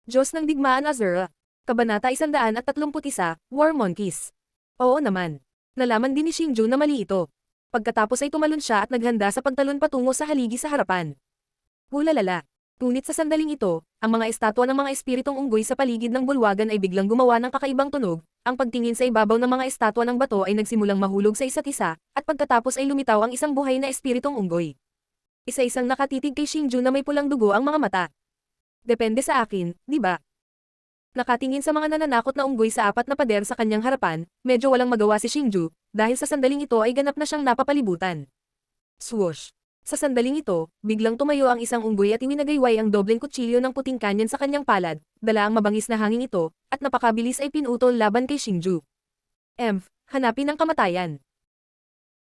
Diyos ng Digmaan Azura. Kabanata 131, War Monkeys. Oo naman. Nalaman din ni Xingju na mali ito. Pagkatapos ay tumalon siya at naghanda sa pagtalon patungo sa haligi sa harapan. Hulalala. Ngunit sa sandaling ito, ang mga estatwa ng mga espiritong unggoy sa paligid ng bulwagan ay biglang gumawa ng kakaibang tunog. Ang pagtingin sa ibabaw ng mga estatwa ng bato ay nagsimulang mahulog sa isa't isa, at pagkatapos ay lumitaw ang isang buhay na espiritong unggoy. Isa-isang nakatitig kay Xingju na may pulang dugo ang mga mata. Depende sa akin, di ba? Nakatingin sa mga nananakot na unggoy sa apat na pader sa kanyang harapan, medyo walang magawa si Xingju, dahil sa sandaling ito ay ganap na siyang napapalibutan. Swoosh! Sa sandaling ito, biglang tumayo ang isang unggoy at iwinagayway ang dobleng kutsilyo ng puting kanyan sa kanyang palad, dala ang mabangis na hangin ito, at napakabilis ay pinutol laban kay Xingju. Hanapin ang kamatayan.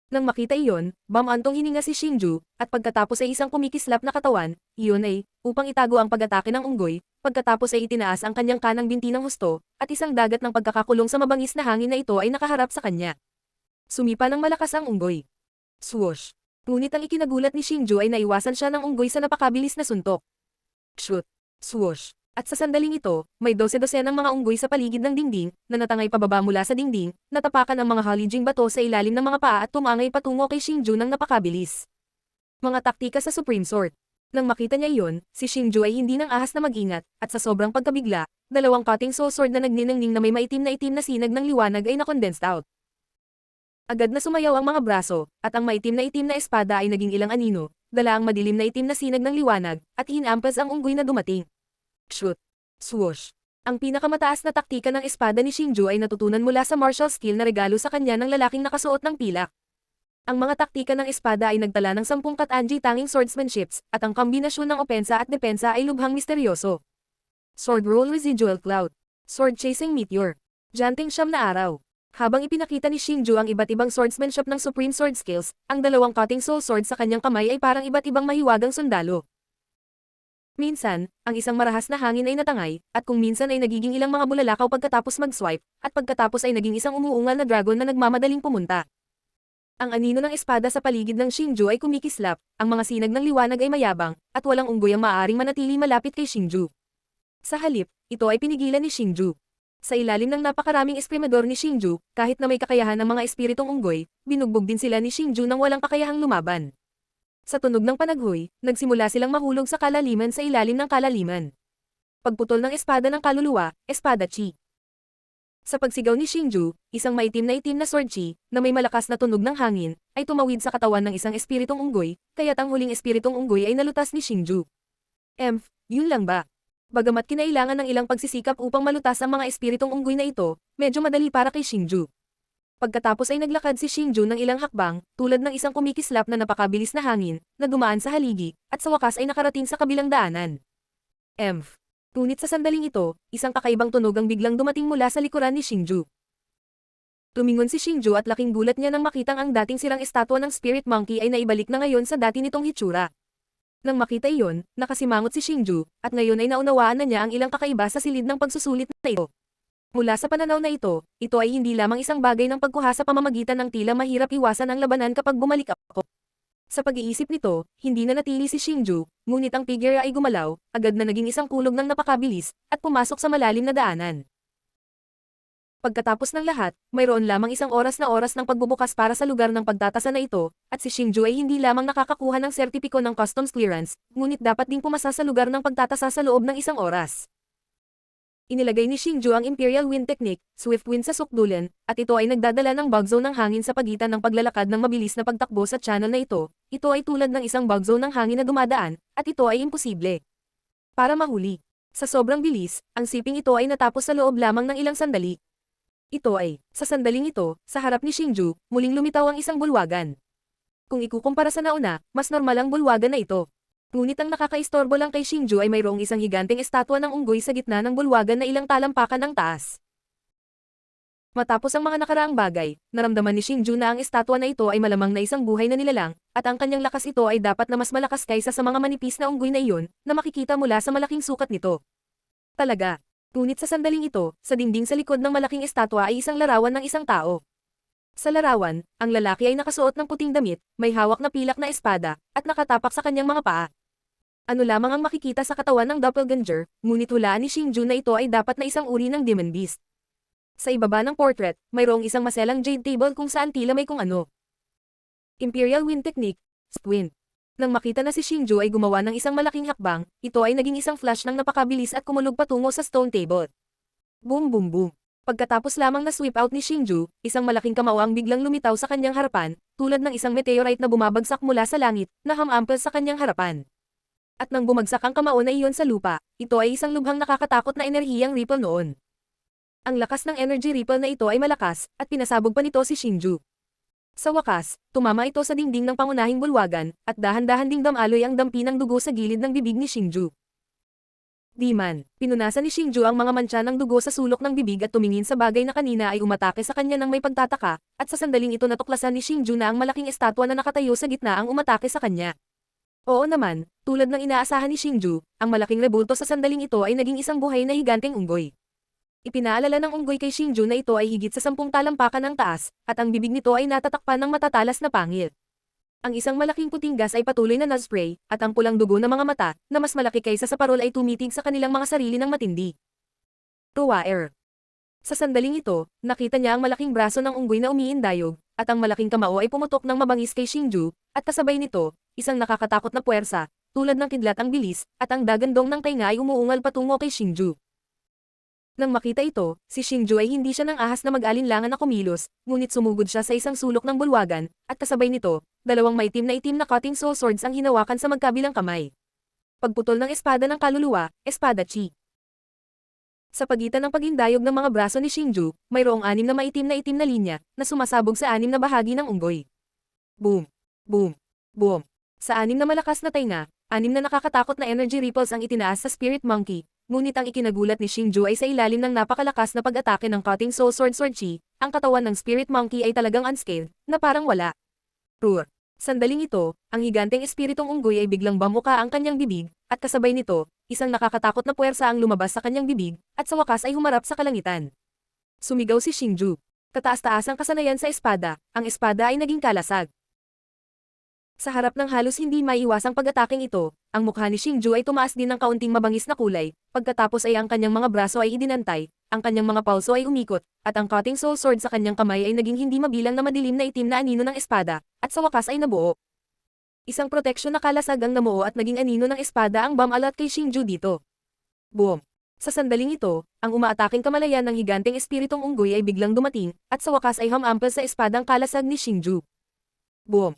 Nang makita iyon, bamantong hininga si Xingju, at pagkatapos ay isang kumikislap na katawan, iyon ay, upang itago ang pag-atake ng unggoy, pagkatapos ay itinaas ang kanyang kanang binti ng husto, at isang dagat ng pagkakakulong sa mabangis na hangin na ito ay nakaharap sa kanya. Sumipa ng malakas ang unggoy. Swoosh! Ngunit ang ikinagulat ni Xingju ay naiwasan siya ng unggoy sa napakabilis na suntok. Shoot! Swoosh! At sa sandaling ito, may 12-dosenang mga unggoy sa paligid ng dingding, na natangay pababa mula sa dingding, natapakan ang mga halijing bato sa ilalim ng mga paa at tumangay patungo kay Xingju ng napakabilis. Mga taktika sa Supreme Sword. Nang makita niya iyon, si Xingju ay hindi nang ahas na mag-ingat, at sa sobrang pagkabigla, dalawang cutting soul sword na nagniningning na may maitim na sinag ng liwanag ay na-condensed out. Agad na sumayaw ang mga braso, at ang maitim na espada ay naging ilang anino, dala ang madilim na itim na sinag ng liwanag, at hinampas ang unggoy na dumating. Shoot! Swoosh! Ang pinakamataas na taktika ng espada ni Xingju ay natutunan mula sa martial skill na regalo sa kanya ng lalaking nakasuot ng pilak. Ang mga taktika ng espada ay nagtala ng 10 Katanji tanging swordsmanships, at ang kombinasyon ng opensa at depensa ay lubhang misteryoso. Sword Roll Residual Cloud. Sword Chasing Meteor. Janting siyam na araw. Habang ipinakita ni Xingju ang iba't ibang swordsmanship ng Supreme Sword Skills, ang dalawang cutting soul sword sa kanyang kamay ay parang iba't ibang mahiwagang sundalo. Minsan, ang isang marahas na hangin ay natangay, at kung minsan ay nagiging ilang mga bulalakaw pagkatapos mag-swipe, at pagkatapos ay naging isang umuungal na dragon na nagmamadaling pumunta. Ang anino ng espada sa paligid ng Xingju ay kumikislap, ang mga sinag ng liwanag ay mayabang, at walang unggoy ang maaaring manatili malapit kay Xingju. Sa halip, ito ay pinigilan ni Xingju. Sa ilalim ng napakaraming esprimador ni Xingju, kahit na may kakayahan ng mga espiritong unggoy, binugbog din sila ni Xingju nang walang kakayahang lumaban. Sa tunog ng panaghoy, nagsimula silang mahulog sa kalaliman sa ilalim ng kalaliman. Pagputol ng espada ng kaluluwa, espada chi. Sa pagsigaw ni Xingju, isang maitim na sword chi, na may malakas na tunog ng hangin, ay tumawid sa katawan ng isang espiritong unggoy, kaya't ang huling espiritong unggoy ay nalutas ni Xingju. Yun lang ba? Bagamat kinailangan ng ilang pagsisikap upang malutas ang mga espiritong unggoy na ito, medyo madali para kay Xingju. Pagkatapos ay naglakad si Xingju ng ilang hakbang, tulad ng isang kumikislap na napakabilis na hangin, na dumaan sa haligi, at sa wakas ay nakarating sa kabilang daanan. Ngunit sa sandaling ito, isang kakaibang tunog ang biglang dumating mula sa likuran ni Xingju. Tumingon si Xingju at laking gulat niya nang makitang ang dating sirang estatwa ng Spirit Monkey ay naibalik na ngayon sa dati nitong hitsura. Nang makita iyon, nakasimangot si Xingju, at ngayon ay naunawaan na niya ang ilang kakaiba sa silid ng pagsusulit na ito. Mula sa pananaw na ito ay hindi lamang isang bagay ng pagkuha sa pamamagitan ng tila mahirap iwasan ang labanan kapag bumalik ako. Sa pag-iisip nito, hindi na natili si Xingju, ngunit ang figure ay gumalaw, agad na naging isang kulog ng napakabilis, at pumasok sa malalim na daanan. Pagkatapos ng lahat, mayroon lamang isang oras ng pagbubukas para sa lugar ng pagtatasa na ito, at si Xingju ay hindi lamang nakakakuha ng sertipiko ng customs clearance, ngunit dapat ding pumasa sa lugar ng pagtatasa sa loob ng isang oras. Inilagay ni Xingju ang Imperial Wind Technique, Swift Wind sa sukdulan, at ito ay nagdadala ng bug zone ng hangin sa pagitan ng paglalakad ng mabilis na pagtakbo sa channel na ito ay tulad ng isang bug zone ng hangin na dumadaan, at ito ay imposible para mahuli. Sa sobrang bilis, ang siping ito ay natapos sa loob lamang ng ilang sandali. Sa sandaling ito, sa harap ni Xingju, muling lumitaw ang isang bulwagan. Kung ikukumpara sa nauna, mas normal ang bulwagan na ito. Ngunit ang nakakaistorbo lang kay Xingju ay mayroong isang higanteng estatwa ng unggoy sa gitna ng bulwagan na ilang talampakan ng taas. Matapos ang mga nakaraang bagay, naramdaman ni Xingju na ang estatwa na ito ay malamang na isang buhay na nilalang, at ang kanyang lakas ito ay dapat na mas malakas kaysa sa mga manipis na unggoy na iyon, na makikita mula sa malaking sukat nito. Talaga. Ngunit sa sandaling ito, sa dingding sa likod ng malaking estatwa ay isang larawan ng isang tao. Sa larawan, ang lalaki ay nakasuot ng puting damit, may hawak na pilak na espada, at nakatapak sa kanyang mga paa. Ano lamang ang makikita sa katawan ng doppelganger, ngunit hulaan ni Xingju na ito ay dapat na isang uri ng demon beast. Sa ibaba ng portrait, mayroong isang maselang jade table kung saan tila may kung ano. Imperial Wind Technique, Wind. Nang makita na si Xingju ay gumawa ng isang malaking hakbang, ito ay naging isang flash ng napakabilis at kumulog patungo sa stone table. Boom boom boom. Pagkatapos lamang na sweep out ni Xingju, isang malaking kamao ang biglang lumitaw sa kanyang harapan, tulad ng isang meteorite na bumabagsak mula sa langit, na hamampal sa kanyang harapan. At nang bumagsak ang kamao na iyon sa lupa, ito ay isang lubhang nakakatakot na enerhiyang ripple noon. Ang lakas ng energy ripple na ito ay malakas, at pinasabog pa nito si Xingju. Sa wakas, tumama ito sa dingding ng pangunahing bulwagan, at dahan-dahan ding damaloy ang dampi ng dugo sa gilid ng bibig ni Xingju. Di man, pinunasan ni Xingju ang mga mantsa ng dugo sa sulok ng bibig at tumingin sa bagay na kanina ay umatake sa kanya ng may pagtataka, at sa sandaling ito natuklasan ni Xingju na ang malaking estatwa na nakatayo sa gitna ang umatake sa kanya. Oo naman, tulad ng inaasahan ni Xingju, ang malaking rebulto sa sandaling ito ay naging isang buhay na higanteng unggoy. Ipinaalala ng unggoy kay Xingju na ito ay higit sa 10 talampakan ng taas, at ang bibig nito ay natatakpan ng matatalas na pangil. Ang isang malaking puting gas ay patuloy na nag-spray, at ang pulang dugo ng mga mata, na mas malaki kaysa sa parol ay tumitig sa kanilang mga sarili ng matindi. Ruwaer. Sa sandaling ito, nakita niya ang malaking braso ng unggoy na umiindayog, at ang malaking kamao ay pumutok ng mabangis kay Xingju, at kasabay nito, isang nakakatakot na puwersa, tulad ng kidlat ang bilis, at ang dagandong ng tainga ay umuungal patungo kay Xingju. Nang makita ito, si Xingju ay hindi siya nang ahas na mag-alinlangan na kumilos, ngunit sumugod siya sa isang sulok ng bulwagan, at kasabay nito, dalawang maitim na itim na cutting soul swords ang hinawakan sa magkabilang kamay. Pagputol ng espada ng kaluluwa, espada chi. Sa pagitan ng pagindayog ng mga braso ni Xingju, mayroong 6 na maitim na linya, na sumasabog sa 6 na bahagi ng unggoy. Boom! Boom! Boom! Sa 6 na malakas na tainga, 6 na nakakatakot na energy ripples ang itinaas sa Spirit Monkey, ngunit ang ikinagulat ni Xingju ay sa ilalim ng napakalakas na pag-atake ng cutting soul sword chi, ang katawan ng Spirit Monkey ay talagang unscathed, na parang wala. Roar! Sandaling ito, ang higanteng espiritong unggoy ay biglang bamuka ang kanyang bibig, at kasabay nito, isang nakakatakot na puwersa ang lumabas sa kanyang bibig, at sa wakas ay humarap sa kalangitan. Sumigaw si Xingju. Kataas-taas ang kasanayan sa espada, ang espada ay naging kalasag. Sa harap ng halos hindi maiiwasang pag-ataking ito, ang mukha ni Xingju ay tumaas din ng kaunting mabangis na kulay, pagkatapos ay ang kanyang mga braso ay idinantay, ang kanyang mga pulso ay umikot, at ang cutting soul sword sa kanyang kamay ay naging hindi mabilang na madilim na itim na anino ng espada, at sa wakas ay nabuo. Isang proteksyon na kalasag ang namuo at naging anino ng espada ang bumalat kay Xingju dito. Boom! Sa sandaling ito, ang umaataking kamalayan ng higanteng espiritong unggoy ay biglang dumating, at sa wakas ay hamampal sa espadang kalasag ni Xingju. Boom!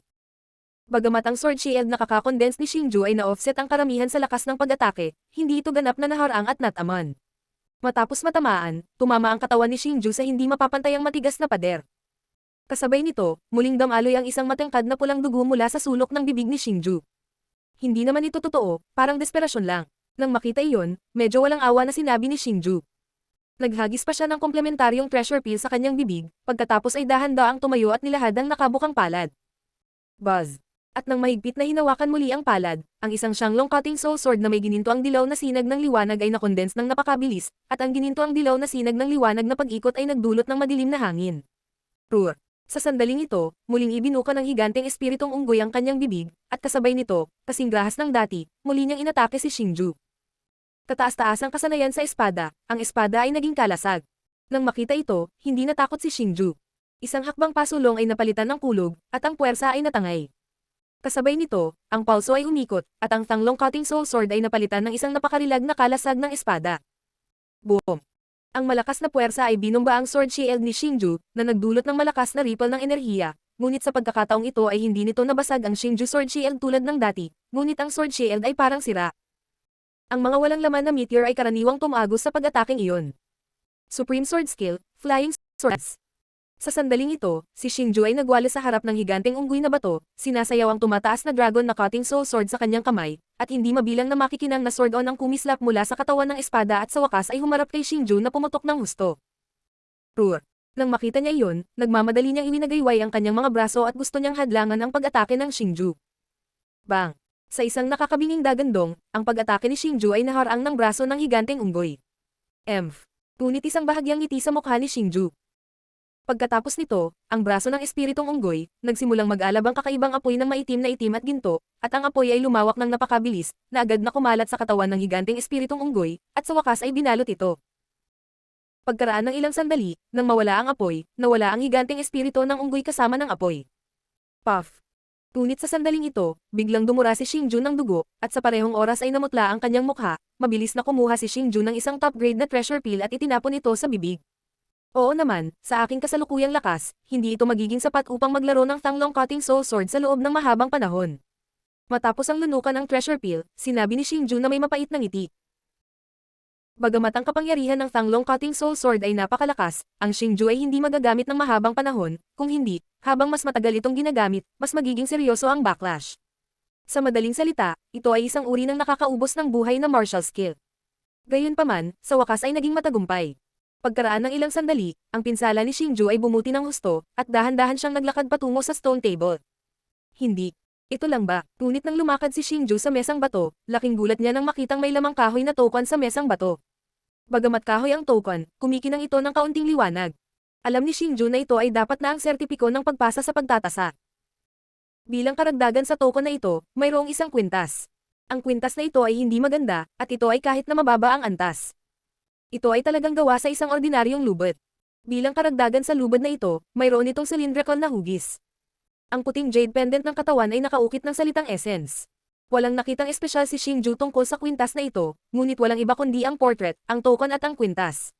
Bagamat ang sword shield na kakakondense ni Xingju ay na-offset ang karamihan sa lakas ng pag-atake, hindi ito ganap na naharang at nataman. Matapos matamaan, tumama ang katawan ni Xingju sa hindi mapapantayang matigas na pader. Kasabay nito, muling damaloy ang isang matangkad na pulang dugo mula sa sulok ng bibig ni Xingju. Hindi naman ito totoo, parang desperasyon lang. Nang makita iyon, medyo walang awa na sinabi ni Xingju. Naghagis pa siya ng komplementaryong treasure peel sa kanyang bibig, pagkatapos ay dahan-daang tumayo at nilahad ang nakabukang palad. Buzz! At nang mahigpit na hinawakan muli ang palad, ang isang Shanglong cutting soul sword na may gininto ang dilaw na sinag ng liwanag ay nakondense ng napakabilis, at ang gininto ang dilaw na sinag ng liwanag na pag-ikot ay nagdulot ng madilim na hangin. Roar! Sa sandaling ito, muling ibinuka ng higanteng espiritong unggoy ang kanyang bibig, at kasabay nito, kasing grahas ng dati, muli niyang inatake si Xingju. Kataas-taas ang kasanayan sa espada, ang espada ay naging kalasag. Nang makita ito, hindi natakot si Xingju. Isang hakbang pasulong ay napalitan ng kulog, at ang puwersa ay natangay. Kasabay nito, ang pulso ay umikot, at ang tanglong cutting soul sword ay napalitan ng isang napakarilag na kalasag ng espada. Boom! Ang malakas na puwersa ay binomba ang sword shield ni Xingju, na nagdulot ng malakas na ripple ng enerhiya, ngunit sa pagkakataong ito ay hindi nito nabasag ang Xingju sword shield tulad ng dati, ngunit ang sword shield ay parang sira. Ang mga walang laman na meteor ay karaniwang tumagos sa pag-ataking iyon. Supreme Sword Skill, Flying Swords. Sa sandaling ito, si Xingju ay nagwala sa harap ng higanteng unggoy na bato, sinasayaw ang tumataas na dragon na cutting soul sword sa kanyang kamay, at hindi mabilang na makikinang na sword on ang kumislap mula sa katawan ng espada at sa wakas ay humarap kay Xingju na pumutok ng husto. Roar! Nang makita niya iyon, nagmamadali niyang iwinagayway ang kanyang mga braso at gusto niyang hadlangan ang pag-atake ng Xingju. Bang! Sa isang nakakabinging dagandong, ang pag-atake ni Xingju ay naharang ng braso ng higanteng unggoy. Ngunit isang bahagyang ngiti sa mukha ni Xingju. Pagkatapos nito, ang braso ng espiritong unggoy, nagsimulang mag-alab ang kakaibang apoy ng maitim na itim at ginto, at ang apoy ay lumawak ng napakabilis, na agad na kumalat sa katawan ng higanteng espiritong unggoy, at sa wakas ay binalot ito. Pagkaraan ng ilang sandali, nang mawala ang apoy, nawala ang higanteng espiritu ng unggoy kasama ng apoy. Puff! Ngunit sa sandaling ito, biglang dumura si Xingju ng dugo, at sa parehong oras ay namutla ang kanyang mukha, mabilis na kumuha si Xingju ng isang top-grade na treasure peel at itinapon ito sa bibig. Oo naman, sa aking kasalukuyang lakas, hindi ito magiging sapat upang maglaro ng Thanglong Cutting Soul Sword sa loob ng mahabang panahon. Matapos ang lunukan ng treasure peel, sinabi ni Xingju na may mapait na ngiti. Bagamat ang kapangyarihan ng Thanglong Cutting Soul Sword ay napakalakas, ang Xingju ay hindi magagamit ng mahabang panahon, kung hindi, habang mas matagal itong ginagamit, mas magiging seryoso ang backlash. Sa madaling salita, ito ay isang uri ng nakakaubos ng buhay na martial skill. Gayunpaman, sa wakas ay naging matagumpay. Pagkaraan ng ilang sandali, ang pinsala ni Xingju ay bumuti ng husto, at dahan-dahan siyang naglakad patungo sa stone table. Hindi. Ito lang ba? Ngunit nang lumakad si Xingju sa mesang bato, laking gulat niya nang makitang may lamang kahoy na token sa mesang bato. Bagamat kahoy ang token, kumikinang ito ng kaunting liwanag. Alam ni Xingju na ito ay dapat na ang sertipiko ng pagpasa sa pagtatasa. Bilang karagdagan sa token na ito, mayroong isang kwintas. Ang kwintas na ito ay hindi maganda, at ito ay kahit na mababa ang antas. Ito ay talagang gawa sa isang ordinaryong lubid. Bilang karagdagan sa lubid na ito, mayroon itong cylindrical na hugis. Ang puting jade pendant ng katawan ay nakaukit ng salitang essence. Walang nakitang espesyal si Xingju tungkol sa kwintas na ito, ngunit walang iba kundi ang portrait, ang token at ang kwintas.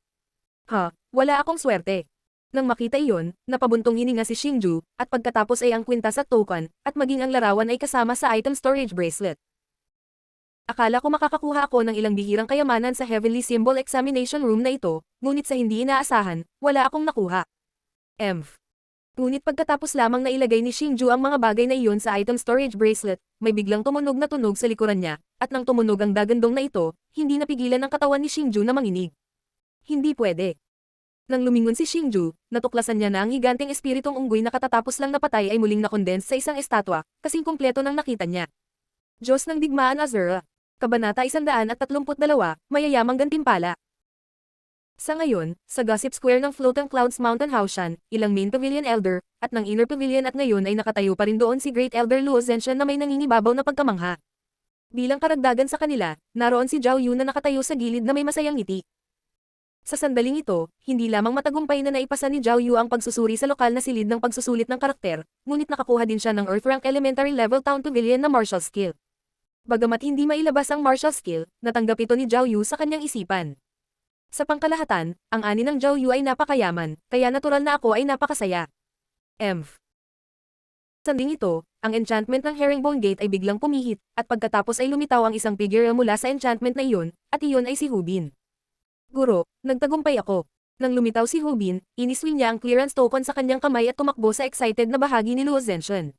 Wala akong swerte. Nang makita iyon, napabuntong hininga si Xingju, at pagkatapos ay ang kwintas at token, at maging ang larawan ay kasama sa item storage bracelet. Akala ko makakakuha ako ng ilang bihirang kayamanan sa Heavenly Symbol Examination Room na ito, ngunit sa hindi inaasahan, wala akong nakuha. Ngunit pagkatapos lamang na ilagay ni Xingju ang mga bagay na iyon sa item storage bracelet, may biglang tumunog na tunog sa likuran niya, at nang tumunog ang dagandong na ito, hindi napigilan ng katawan ni Xingju na manginig. Hindi pwede. Nang lumingon si Xingju, natuklasan niya na ang higanteng espiritong unggoy na katatapos lang napatay ay muling nakondense sa isang estatwa, kasing kumpleto ng nakita niya. Diyos ng Digmaan Azura. Kabanata 132, Mayayamang Gantimpala. Sa ngayon, sa Gossip Square ng Floating Clouds Mountain Haoshan, ilang main pavilion elder, at ng inner pavilion at ngayon ay nakatayo pa rin doon si Great Elder Luo Zenshan na may nangingibabaw na pagkamangha. Bilang karagdagan sa kanila, naroon si Zhao Yu na nakatayo sa gilid na may masayang ngiti. Sa sandaling ito, hindi lamang matagumpay na naipasa ni Zhao Yu ang pagsusuri sa lokal na silid ng pagsusulit ng karakter, ngunit nakakuha din siya ng Earth Rank Elementary Level Town Pavilion na martial skill. Bagamat hindi mailabas ang martial skill, natanggap ito ni Zhao Yu sa kanyang isipan. Sa pangkalahatan, ang ani ng Zhao Yu ay napakayaman, kaya natural na ako ay napakasaya. Sanding ito, ang enchantment ng Herringbone Gate ay biglang pumihit, at pagkatapos ay lumitaw ang isang figure mula sa enchantment na iyon, at iyon ay si Hubin. Guro, nagtagumpay ako. Nang lumitaw si Hubin, iniswing niya ang clearance token sa kanyang kamay at tumakbo sa excited na bahagi ni Luo Zenshan.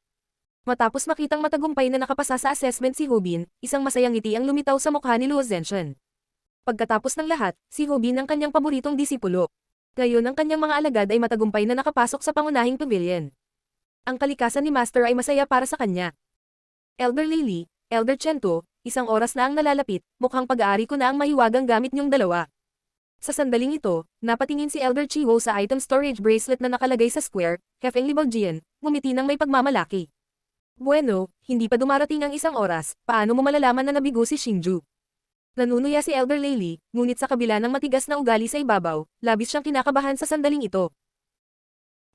Matapos makitang matagumpay na nakapasa sa assessment si Hubin, isang masayang ngiti ang lumitaw sa mukha ni Luo Zenshan. Pagkatapos ng lahat, si Hubin ang kanyang paboritong disipulo. Ngayon ang kanyang mga alagad ay matagumpay na nakapasok sa pangunahing pavilion. Ang kalikasan ni Master ay masaya para sa kanya. Elder Lily, Elder Chento, isang oras na ang nalalapit, mukhang pag-aari ko na ang mahiwagang gamit niyong dalawa. Sa sandaling ito, napatingin si Elder Chiwo sa item storage bracelet na nakalagay sa square, Hefeng Libaljian, ngumiti ng may pagmamalaki. Bueno, hindi pa dumarating ang isang oras, paano mo malalaman na nabigo si Xingju? Nanunuya si Elder Lily, ngunit sa kabila ng matigas na ugali sa ibabaw, labis siyang kinakabahan sa sandaling ito.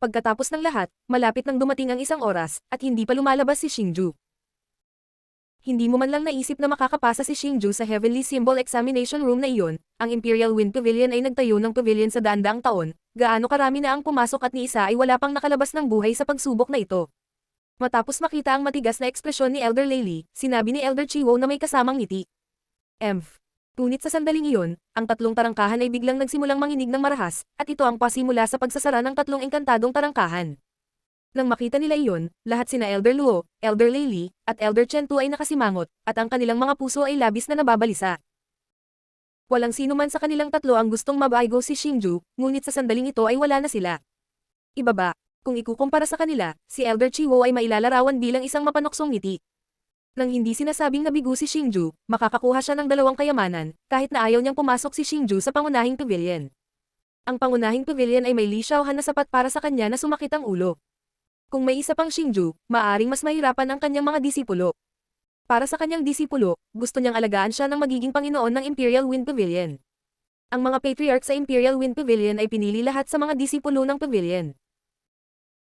Pagkatapos ng lahat, malapit nang dumating ang isang oras, at hindi pa lumalabas si Xingju. Hindi mo man lang naisip na makakapasa si Xingju sa Heavenly Symbol Examination Room na iyon, ang Imperial Wind Pavilion ay nagtayo ng pavilion sa daan-daang taon, gaano karami na ang pumasok at ni isa ay wala pang nakalabas ng buhay sa pagsubok na ito. Matapos makita ang matigas na ekspresyon ni Elder Lily, sinabi ni Elder Chiwo na may kasamang ngiti. Ngunit sa sandaling iyon, ang tatlong tarangkahan ay biglang nagsimulang manginig ng marahas, at ito ang pasimula sa pagsasara ng tatlong engkantadong tarangkahan. Nang makita nila iyon, lahat sina Elder Luo, Elder Lily, at Elder Chento ay nakasimangot, at ang kanilang mga puso ay labis na nababalisa. Walang sino man sa kanilang tatlo ang gustong mabaigo si Xingju, ngunit sa sandaling ito ay wala na sila. Ibaba. Kung ikukumpara sa kanila, si Elder Chiwo ay mailalarawan bilang isang mapanuksong ngiti. Nang hindi sinasabing nabigo si Xingju, makakakuha siya ng dalawang kayamanan, kahit na ayaw niyang pumasok si Xingju sa pangunahing pavilion. Ang pangunahing pavilion ay may Li Xiaohan na sapat para sa kanya na sumakit ang ulo. Kung may isa pang Xingju, maaring mas mahirapan ang kanyang mga disipulo. Para sa kanyang disipulo, gusto niyang alagaan siya ng magiging Panginoon ng Imperial Wind Pavilion. Ang mga patriarch sa Imperial Wind Pavilion ay pinili lahat sa mga disipulo ng pavilion.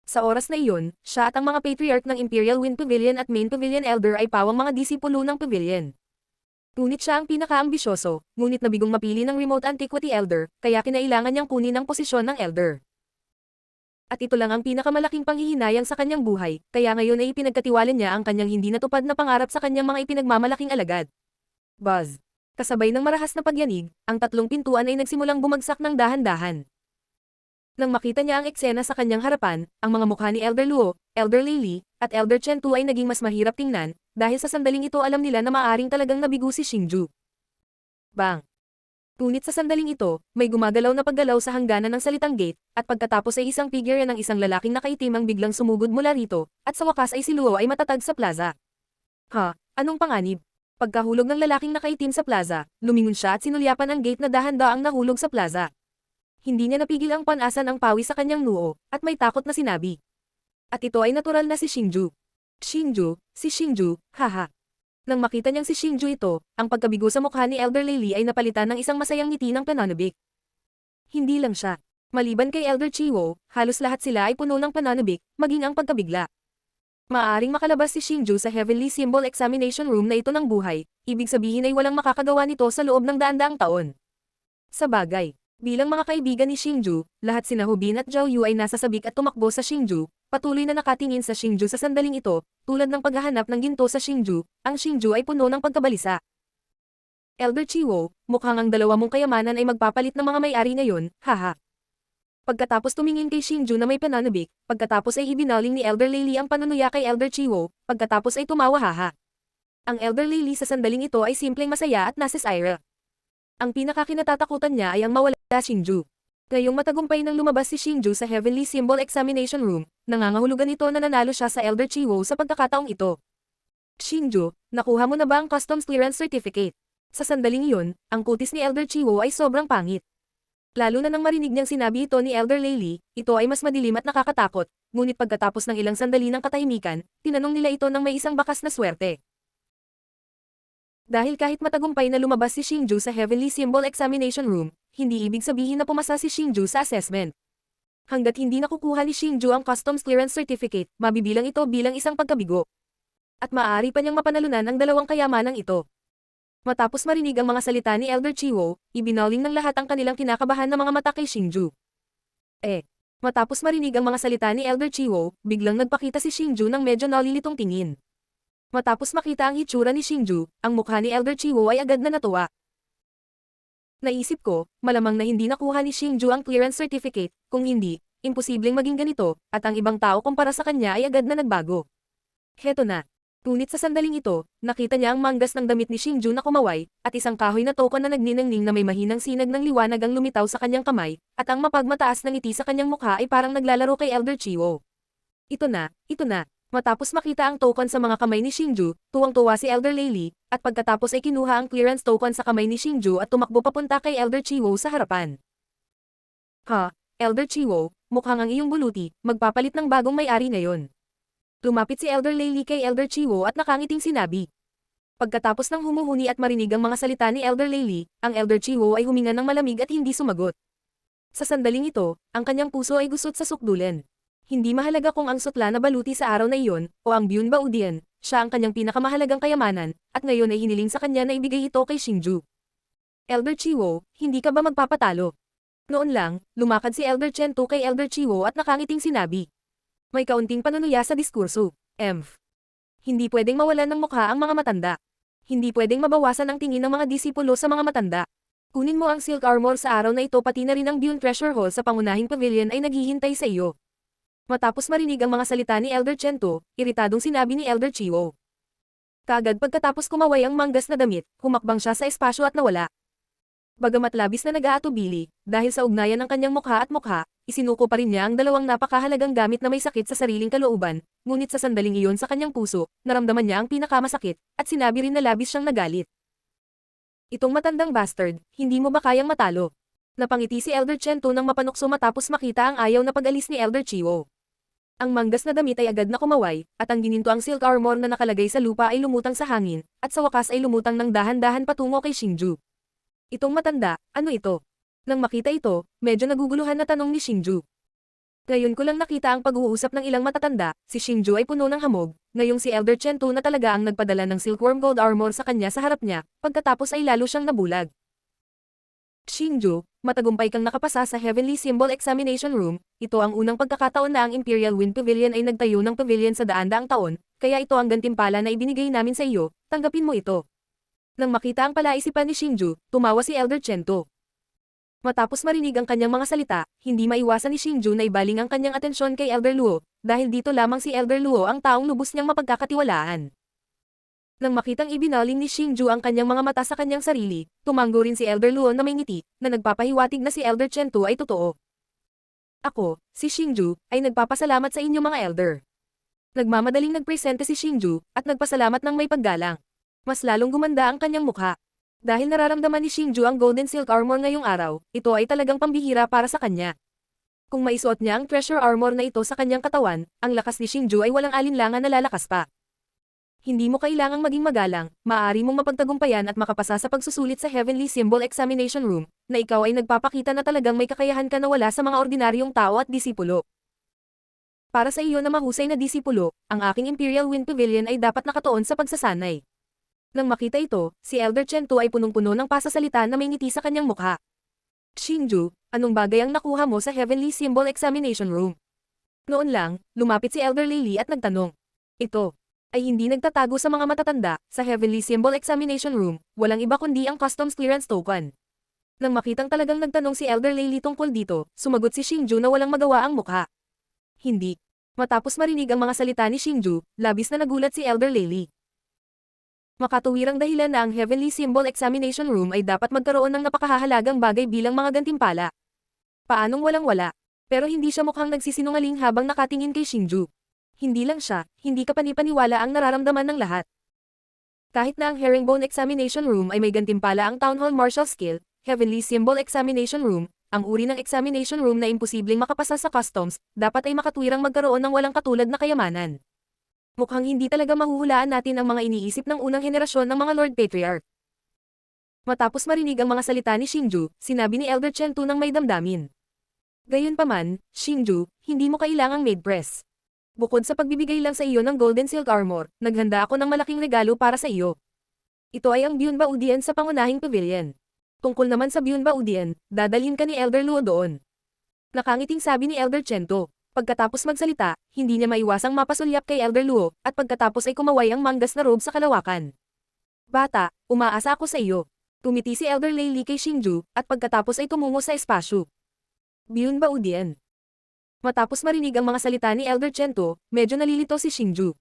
Sa oras na iyon, siya at ang mga patriarch ng Imperial Wind Pavilion at Main Pavilion Elder ay pawang mga disipulo ng pavilion. Ngunit siya ang pinaka-ambisyoso, ngunit nabigong mapili ng Remote Antiquity Elder, kaya kinailangan niyang kunin ang posisyon ng Elder. At ito lang ang pinakamalaking panghihinayang sa kanyang buhay, kaya ngayon ay ipinagkatiwala niya ang kanyang hindi natupad na pangarap sa kanyang mga ipinagmamalaking alagad. Buzz. Kasabay ng marahas na pagyanig, ang tatlong pintuan ay nagsimulang bumagsak ng dahan-dahan. Nang makita niya ang eksena sa kanyang harapan, ang mga mukha ni Elder Luo, Elder Lei at Elder Chen Tu ay naging mas mahirap tingnan, dahil sa sandaling ito alam nila na maaring talagang nabigo si Xingju. Bang! Ngunit sa sandaling ito, may gumagalaw na paggalaw sa hangganan ng salitang gate, at pagkatapos ay isang figure ng isang lalaking nakaitim ang biglang sumugod mula rito, at sa wakas ay si Luo ay matatag sa plaza. Ha? Anong panganib? Pagkahulog ng lalaking nakaitim sa plaza, lumingon siya at sinulyapan ang gate na dahan-daang nahulog sa plaza. Hindi niya napigil ang panasan ang pawi sa kanyang noo, at may takot na sinabi. At ito ay natural na si Xingju. Xingju, si Xingju, haha. Nang makita niyang si Xingju ito, ang pagkabigo sa mukha ni Elder Lei ay napalitan ng isang masayang ngiti ng pananabik. Hindi lang siya. Maliban kay Elder Chiwo, halos lahat sila ay puno ng pananabik, maging ang pagkabigla. Maaring makalabas si Xingju sa Heavenly Symbol Examination Room na ito ng buhay, ibig sabihin ay walang makakagawa nito sa loob ng daan-daang taon. Sa bagay, bilang mga kaibigan ni Xingju, lahat sina Hubin at Zhao Yu ay nasa sabik at tumakbo sa Xingju, patuloy na nakatingin sa Xingju sa sandaling ito, tulad ng paghahanap ng ginto sa Xingju, ang Xingju ay puno ng pagkabalisa. Elder Chiwo, mukhang ang dalawa mong kayamanan ay magpapalit ng mga may-ari ngayon, haha. Pagkatapos tumingin kay Xingju na may pananabik, pagkatapos ay ibinaling ni Elder Lei ang panunuya kay Elder Chiwo, pagkatapos ay tumawa haha. Ang Elder Lei sa sandaling ito ay simpleng masaya at nasisira. Ang pinakakinatatakutan niya ay ang mawala Xingju. Ngayong matagumpay nang lumabas si Xingju sa Heavenly Symbol Examination Room, nangangahulugan ito na nanalo siya sa Elder Chiwo sa pagkakataong ito. Xingju, nakuha mo na ba ang Customs Clearance Certificate? Sa sandaling iyon, ang kutis ni Elder Chiwo ay sobrang pangit. Lalo na nang marinig niyang sinabi ito ni Elder Lei, ito ay mas madilim at nakakatakot, ngunit pagkatapos ng ilang sandali ng katahimikan, tinanong nila ito ng may isang bakas na swerte. Dahil kahit matagumpay na lumabas si Xingju sa Heavenly Symbol Examination Room, hindi ibig sabihin na pumasa si Xingju sa assessment. Hanggat hindi nakukuha ni Xingju ang Customs Clearance Certificate, mabibilang ito bilang isang pagkabigo. At maaari pa niyang mapanalunan ang dalawang kayamanang ito. Matapos marinig ang mga salita ni Elder Chiwo, ibinaling ng lahat ang kanilang kinakabahan na mga mata kay Xingju. Matapos marinig ang mga salita ni Elder Chiwo, biglang nagpakita si Xingju ng medyo nalilitong tingin. Matapos makita ang hitsura ni Xingju, ang mukha ni Elder Chiwo ay agad na natuwa. Naisip ko, malamang na hindi nakuha ni Xingju ang clearance certificate, kung hindi, imposibleng maging ganito, at ang ibang tao kumpara sa kanya ay agad na nagbago. Heto na. Ngunit sa sandaling ito, nakita niya ang manggas ng damit ni Xingju na kumaway, at isang kahoy na token na nagniningning na may mahinang sinag ng liwanag ang lumitaw sa kanyang kamay, at ang mapagmataas na ngiti sa kanyang mukha ay parang naglalaro kay Elder Chiwo. Ito na, ito na. Matapos makita ang token sa mga kamay ni Xingju, tuwang-tuwa si Elder Lei, at pagkatapos ay kinuha ang clearance token sa kamay ni Xingju at tumakbo papunta kay Elder Chiwo sa harapan. Ha, Elder Chiwo, mukhang ang iyong buluti, magpapalit ng bagong may-ari ngayon. Lumapit si Elder Lei kay Elder Chiwo at nakangiting sinabi. Pagkatapos ng humuhuni at marinig ang mga salita ni Elder Lei, ang Elder Chiwo ay huminga ng malamig at hindi sumagot. Sa sandaling ito, ang kanyang puso ay gusot sa sukdulan. Hindi mahalaga kung ang sutla na baluti sa araw na iyon, o ang Byun Baudian, siya ang kanyang pinakamahalagang kayamanan, at ngayon ay hiniling sa kanya na ibigay ito kay Xingju. Elder Chiwo, hindi ka ba magpapatalo? Noon lang, lumakad si Elder Chen Tu kay Elder Chiwo at nakangiting sinabi. May kaunting panunuya sa diskurso. Hindi pwedeng mawalan ng mukha ang mga matanda. Hindi pwedeng mabawasan ang tingin ng mga disipulo sa mga matanda. Kunin mo ang silk armor sa araw na ito pati na rin ang Byun Treasure Hall sa pangunahing pavilion ay naghihintay sa iyo. Matapos marinig ang mga salita ni Elder Chen Tu, iritadong sinabi ni Elder Chiwo. Kaagad pagkatapos kumaway ang manggas na damit, humakbang siya sa espasyo at nawala. Bagamat labis na nag-aatubili, dahil sa ugnayan ng kanyang mukha at mukha, isinuko pa rin niya ang dalawang napakahalagang gamit na may sakit sa sariling kalooban, ngunit sa sandaling iyon sa kanyang puso, naramdaman niya ang pinakamasakit, at sinabi rin na labis siyang nagalit. Itong matandang bastard, hindi mo ba kayang matalo? Napangiti si Elder Chento nang mapanukso matapos makita ang ayaw na pag-alis ni Elder Chiwo. Ang manggas na damit ay agad na kumaway, at ang gininto ang silk armor na nakalagay sa lupa ay lumutang sa hangin, at sa wakas ay lumutang ng dahan-dahan patungo kay Xingju. Itong matanda, ano ito? Nang makita ito, medyo naguguluhan na tanong ni Xingju. Ngayon ko lang nakita ang pag-uusap ng ilang matatanda, si Xingju ay puno ng hamog, ngayong si Elder Chento na talaga ang nagpadala ng silkworm gold armor sa kanya sa harap niya, pagkatapos ay lalo siyang nabulag. Xingju, matagumpay kang nakapasa sa Heavenly Symbol Examination Room, ito ang unang pagkakataon na ang Imperial Wind Pavilion ay nagtayo ng pavilion sa daan-daang taon, kaya ito ang gantimpala na ibinigay namin sa iyo, tanggapin mo ito. Nang makita ang palaisipan ni Xingju, tumawa si Elder Chento. Matapos marinig ang kanyang mga salita, hindi maiwasan ni Xingju na ibaling ang kanyang atensyon kay Elder Luo, dahil dito lamang si Elder Luo ang taong lubos niyang mapagkakatiwalaan. Nang makitang ibinaling ni Xingju ang kanyang mga mata sa kanyang sarili, tumanggo rin si Elder Luo na may ngiti, na nagpapahiwatig na si Elder Chento ay totoo. Ako, si Xingju, ay nagpapasalamat sa inyo mga Elder. Nagmamadaling nagpresente si Xingju, at nagpasalamat ng may paggalang. Mas lalong gumanda ang kanyang mukha. Dahil nararamdaman ni Xingju ang Golden Silk Armor ngayong araw, ito ay talagang pambihira para sa kanya. Kung maisuot niya ang Treasure Armor na ito sa kanyang katawan, ang lakas ni Xingju ay walang alinlangan na lalakas pa. Hindi mo kailangang maging magalang, maaari mong mapagtagumpayan at makapasa sa pagsusulit sa Heavenly Symbol Examination Room, na ikaw ay nagpapakita na talagang may kakayahan ka na wala sa mga ordinaryong tao at disipulo. Para sa iyo na mahusay na disipulo, ang aking Imperial Wind Pavilion ay dapat nakatuon sa pagsasanay. Nang makita ito, si Elder Chento ay punong-puno ng pasasalita na may ngiti sa kanyang mukha. Xingju, anong bagay ang nakuha mo sa Heavenly Symbol Examination Room? Noon lang, lumapit si Elder Lily at nagtanong. Ito ay hindi nagtatago sa mga matatanda, sa Heavenly Symbol Examination Room, walang iba kundi ang Customs Clearance Token. Nang makitang talagang nagtanong si Elder Lily tungkol dito, sumagot si Xingju na walang magawa ang mukha. Hindi. Matapos marinig ang mga salita ni Xingju, labis na nagulat si Elder Lily. Makatuwirang dahilan na ang Heavenly Symbol Examination Room ay dapat magkaroon ng napakahahalagang bagay bilang mga gantimpala. Paanong walang-wala? Pero hindi siya mukhang nagsisinungaling habang nakatingin kay Xingju. Hindi lang siya, hindi kapanipaniwala ang nararamdaman ng lahat. Kahit na ang Herringbone Examination Room ay may gantimpala ang Town Hall Martial Skill, Heavenly Symbol Examination Room, ang uri ng examination room na imposibleng makapasa sa customs, dapat ay makatuwirang magkaroon ng walang katulad na kayamanan. Mukhang hindi talaga mahuhulaan natin ang mga iniisip ng unang henerasyon ng mga Lord Patriarch. Matapos marinig ang mga salita ni Xingju, sinabi ni Elder Chento ng may damdamin. Gayunpaman, Xingju, hindi mo kailangang maid press. Bukod sa pagbibigay lang sa iyo ng Golden Silk Armor, naghanda ako ng malaking regalo para sa iyo. Ito ay ang Byunba Udian sa pangunahing pavilion. Tungkol naman sa Byunba Udian, dadalhin ka ni Elder Luo doon. Nakangiting sabi ni Elder Chento. Pagkatapos magsalita, hindi niya maiwasang mapasulyap kay Elder Luo, at pagkatapos ay kumaway ang manggas na robe sa kalawakan. Bata, umaasa ako sa iyo. Tumiti si Elder Lily kay Xingju, at pagkatapos ay tumungo sa espasyo. Byunba Udian. Matapos marinig ang mga salita ni Elder Chento, medyo nalilito si Xingju.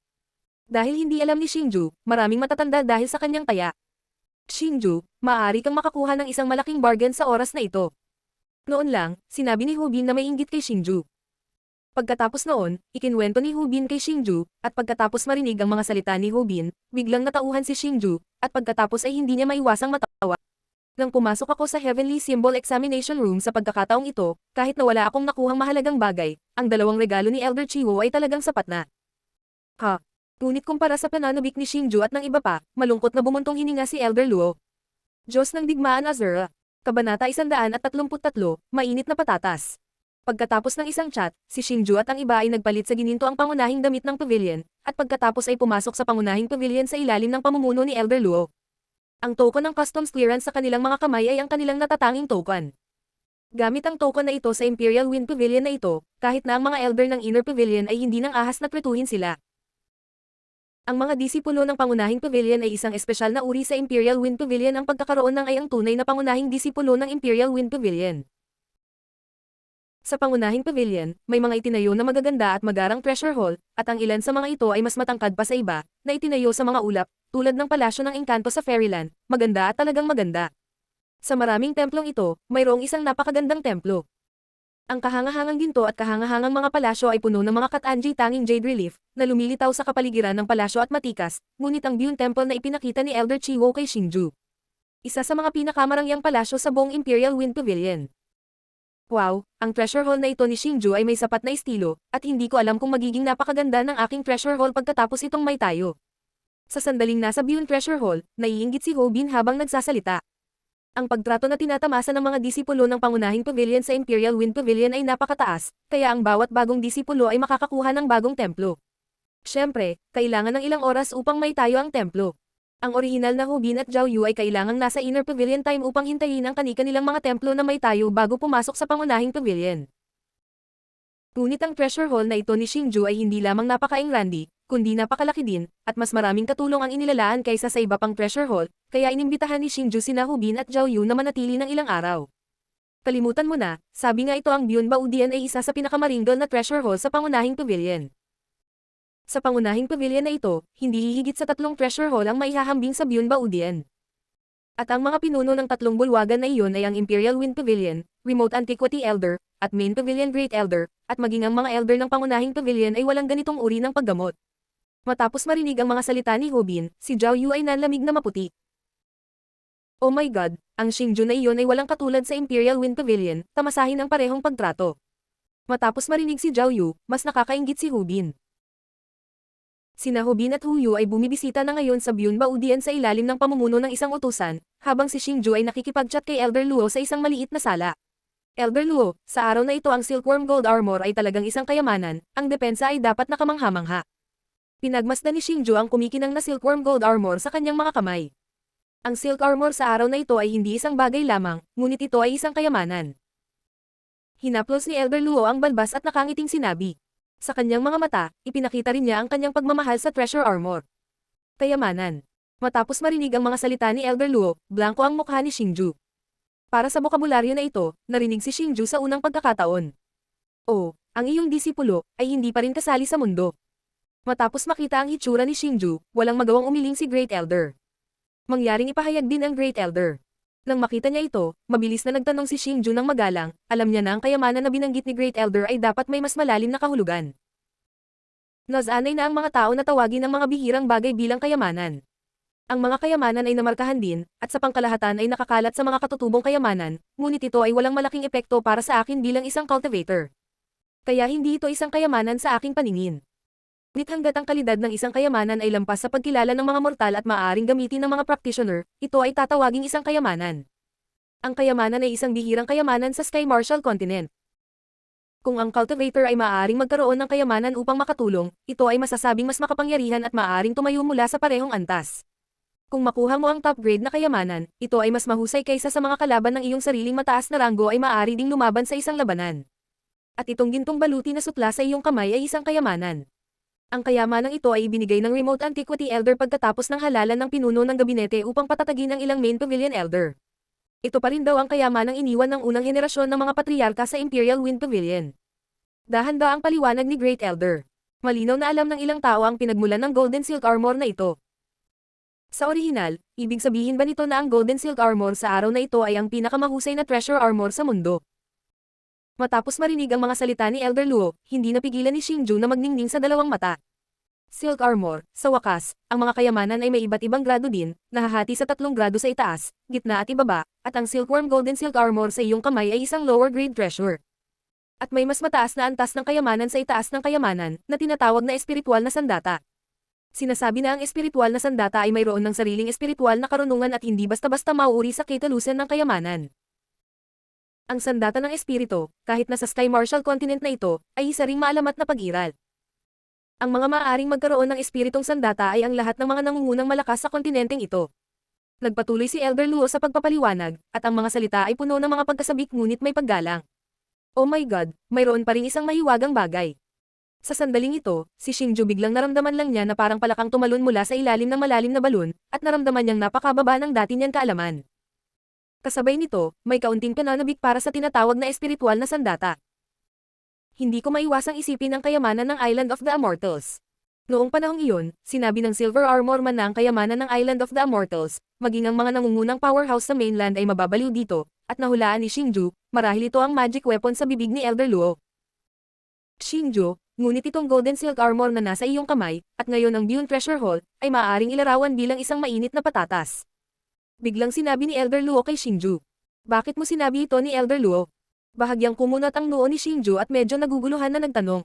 Dahil hindi alam ni Xingju, maraming matatanda dahil sa kanyang taya. Xingju, maaari kang makakuha ng isang malaking bargain sa oras na ito. Noon lang, sinabi ni Hubin na may inggit kay Xingju. Pagkatapos noon, ikinwento ni Hubin kay Xingju, at pagkatapos marinig ang mga salita ni Hubin, biglang natauhan si Xingju, at pagkatapos ay hindi niya maiwasang matawa. Nang pumasok ako sa Heavenly Symbol Examination Room sa pagkakataong ito, kahit na wala akong nakuhang mahalagang bagay, ang dalawang regalo ni Elder Chiwo ay talagang sapat na. Ngunit kumpara sa pananabik ni Xingju at ng iba pa, malungkot na bumuntong hininga si Elder Luo. Diyos ng Digmaan Azura. Kabanata 133, Mainit na Patatas. Pagkatapos ng isang chat, si Xingju at ang iba ay nagpalit sa gininto ang pangunahing damit ng pavilion, at pagkatapos ay pumasok sa pangunahing pavilion sa ilalim ng pamumuno ni Elder Luo. Ang token ng customs clearance sa kanilang mga kamay ay ang kanilang natatanging token. Gamit ang token na ito sa Imperial Wind Pavilion na ito, kahit na ang mga elder ng Inner Pavilion ay hindi nang ahas na tretuhin sila. Ang mga disipulo ng pangunahing pavilion ay isang espesyal na uri sa Imperial Wind Pavilion. Ang pagkakaroon ng ay ang tunay na pangunahing disipulo ng Imperial Wind Pavilion. Sa pangunahing pavilion, may mga itinayo na magaganda at magarang treasure hall, at ang ilan sa mga ito ay mas matangkad pa sa iba, na itinayo sa mga ulap, tulad ng palasyo ng engkanto sa Fairyland, maganda at talagang maganda. Sa maraming templong ito, mayroong isang napakagandang templo. Ang kahangahangang ginto at kahangahangang mga palasyo ay puno ng mga katanji tanging jade relief, na lumilitaw sa kapaligiran ng palasyo at matikas, ngunit ang Byun Temple na ipinakita ni Elder Chiwo kay Xingju. Isa sa mga pinakamarangyang palasyo sa buong Imperial Wind Pavilion. Wow, ang treasure hall na ito ni Xingju ay may sapat na estilo, at hindi ko alam kung magiging napakaganda ng aking treasure hall pagkatapos itong may tayo. Sa sandaling nasa Bune Treasure Hall, naiinggit si Ho Bin habang nagsasalita. Ang pagtrato na tinatamasa ng mga disipulo ng pangunahing pavilion sa Imperial Wind Pavilion ay napakataas, kaya ang bawat bagong disipulo ay makakakuha ng bagong templo. Siyempre, kailangan ng ilang oras upang may tayo ang templo. Ang orihinal na Ho Bin at Zhao Yu ay kailangang nasa Inner Pavilion time upang hintayin ang kani-kanilang mga templo na may tayo bago pumasok sa pangunahing pavilion. Ngunit ang treasure hall na ito ni Xingju ay hindi lamang napaka-engrandi, kundi napakalaki din, at mas maraming katulong ang inilalaan kaysa sa iba pang treasure hall, kaya inimbitahan ni Xingju sina Ho Bin at Zhao Yu na manatili ng ilang araw. Kalimutan mo na, sabi nga ito ang Bune Baudian ay isa sa pinakamaringal na treasure hall sa pangunahing pavilion. Sa pangunahing pavilion na ito, hindi hihigit sa 3 treasure hall ang maihahambing sa Bune Baudian. At ang mga pinuno ng 3 bulwagan na iyon ay ang Imperial Wind Pavilion, Remote Antiquity Elder, at Main Pavilion Great Elder, at maging ang mga elder ng pangunahing pavilion ay walang ganitong uri ng paggamot. Matapos marinig ang mga salita ni Ho Bin, si Zhao Yu ay nanlamig na maputi. Oh my God, ang Xingju na iyon ay walang katulad sa Imperial Wind Pavilion, tamasahin ang parehong pagtrato. Matapos marinig si Zhao Yu, mas nakakainggit si Ho Bin. Sina Ho Bin at Hu Yu ay bumibisita na ngayon sa Bune Baudian sa ilalim ng pamumuno ng isang utusan, habang si Xingju ay nakikipag-chat kay Elder Luo sa isang maliit na sala. Elder Luo, sa araw na ito ang Silkworm Gold Armor ay talagang isang kayamanan, ang depensa ay dapat nakamangha-mangha. Pinagmasdan ni Xingju ang kumikinang na Silkworm Gold Armor sa kanyang mga kamay. Ang Silk Armor sa araw na ito ay hindi isang bagay lamang, ngunit ito ay isang kayamanan. Hinaplos ni Elder Luo ang balbas at nakangiting sinabi. Sa kanyang mga mata, ipinakita rin niya ang kanyang pagmamahal sa Treasure Armor. Kayamanan. Matapos marinig ang mga salita ni Elder Luo, blanko ang mukha ni Xingju. Para sa bokabularyo na ito, narinig si Xingju sa unang pagkakataon. Oh, ang iyong disipulo ay hindi pa rin kasali sa mundo. Matapos makita ang hitsura ni Xingju, walang magawang umiling si Great Elder. Mangyaring ipahayag din ang Great Elder. Nang makita niya ito, mabilis na nagtanong si Xingju ng magalang, alam niya na ang kayamanan na binanggit ni Great Elder ay dapat may mas malalim na kahulugan. Nasanay na ang mga tao na tawagin ang mga bihirang bagay bilang kayamanan. Ang mga kayamanan ay namarkahan din, at sa pangkalahatan ay nakakalat sa mga katutubong kayamanan, ngunit ito ay walang malaking epekto para sa akin bilang isang cultivator. Kaya hindi ito isang kayamanan sa aking paningin. Ngunit hanggat ang kalidad ng isang kayamanan ay lampas sa pagkilala ng mga mortal at maaaring gamitin ng mga practitioner, ito ay tatawaging isang kayamanan. Ang kayamanan ay isang bihirang kayamanan sa Sky Martial Continent. Kung ang cultivator ay maaaring magkaroon ng kayamanan upang makatulong, ito ay masasabing mas makapangyarihan at maaaring tumayo mula sa parehong antas. Kung makuha mo ang top grade na kayamanan, ito ay mas mahusay kaysa sa mga kalaban ng iyong sariling mataas na ranggo ay maaari ding lumaban sa isang labanan. At itong gintong baluti na sutla sa iyong kamay ay isang kayamanan. Ang kayamanang ito ay ibinigay ng Remote Antiquity Elder pagkatapos ng halalan ng pinuno ng gabinete upang patatagin ang ilang Main Pavilion Elder. Ito pa rin daw ang kayamanang iniwan ng unang henerasyon ng mga patriarka sa Imperial Wind Pavilion. Dahan-dahan ang paliwanag ni Great Elder. Malinaw na alam ng ilang tao ang pinagmulan ng Golden Silk Armor na ito. Sa orihinal, ibig sabihin ba nito na ang Golden Silk Armor sa araw na ito ay ang pinakamahusay na treasure armor sa mundo? Matapos marinig ang mga salita ni Elder Luo, hindi napigilan ni Xingju na magningning sa dalawang mata. Silk Armor, sa wakas, ang mga kayamanan ay may iba't ibang grado din, nahahati sa 3 grado sa itaas, gitna at ibaba, at ang Silkworm Golden Silk Armor sa iyong kamay ay isang lower grade treasure. At may mas mataas na antas ng kayamanan sa itaas ng kayamanan, na tinatawag na espiritual na sandata. Sinasabi na ang espiritual na sandata ay mayroon ng sariling espiritual na karunungan at hindi basta-basta mauuri sa katalusan ng kayamanan. Ang sandata ng espiritu, kahit nasa Sky Martial Continent na ito, ay isa ring maalamat na pag-iral. Ang mga maaaring magkaroon ng espiritong sandata ay ang lahat ng mga nangungunang malakas sa kontinenteng ito. Nagpatuloy si Elder Luo sa pagpapaliwanag, at ang mga salita ay puno ng mga pagkasabik ngunit may paggalang. Oh my God, mayroon pa ring isang mahiwagang bagay. Sa sandaling ito, si Xingju biglang naramdaman lang niya na parang palakang tumalon mula sa ilalim ng malalim na balon, at naramdaman niyang napakababa ng dati niyang kaalaman. Kasabay nito, may kaunting pananabik para sa tinatawag na espiritual na sandata. Hindi ko maiwasang isipin ang kayamanan ng Island of the Immortals. Noong panahong iyon, sinabi ng Silver Armor man na ang kayamanan ng Island of the Immortals, maging ang mga nangungunang powerhouse sa mainland ay mababaliw dito, at nahulaan ni Xingju, marahil ito ang magic weapon sa bibig ni Elder Luo. Xingju, ngunit itong Golden Silk Armor na nasa iyong kamay, at ngayon ang Bune Treasure Hall, ay maaaring ilarawan bilang isang mainit na patatas. Biglang sinabi ni Elder Luo kay Xingju. Bakit mo sinabi ito ni Elder Luo? Bahagyang kumunat ang noo ni Xingju at medyo naguguluhan na nagtanong.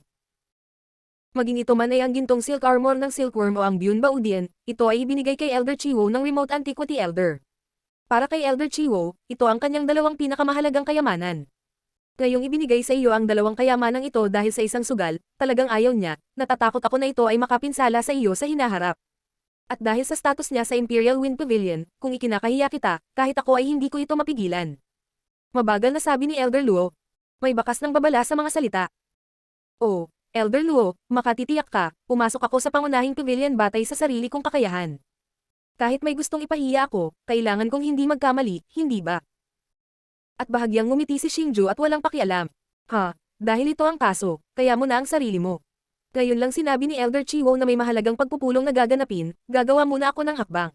Maging ito man ay ang gintong silk armor ng silkworm o ang Byun Baudian, ito ay ibinigay kay Elder Chiwo ng Remote Antiquity Elder. Para kay Elder Chiwo, ito ang kanyang dalawang pinakamahalagang kayamanan. Ngayong ibinigay sa iyo ang dalawang kayamanang ito dahil sa isang sugal, talagang ayaw niya, natatakot ako na ito ay makapinsala sa iyo sa hinaharap. At dahil sa status niya sa Imperial Wind Pavilion, kung ikinakahiya kita, kahit ako ay hindi ko ito mapigilan. Mabagal na sabi ni Elder Luo. May bakas ng babala sa mga salita. Oh, Elder Luo, makatitiyak ka, pumasok ako sa pangunahing pavilion batay sa sarili kong kakayahan. Kahit may gustong ipahiya ako, kailangan kong hindi magkamali, hindi ba? At bahagyang ngumiti si Xingju at walang pakialam. Dahil ito ang kaso, kaya mo na ang sarili mo. Ngayon lang sinabi ni Elder Chiwo na may mahalagang pagpupulong na gaganapin, gagawa muna ako ng hakbang.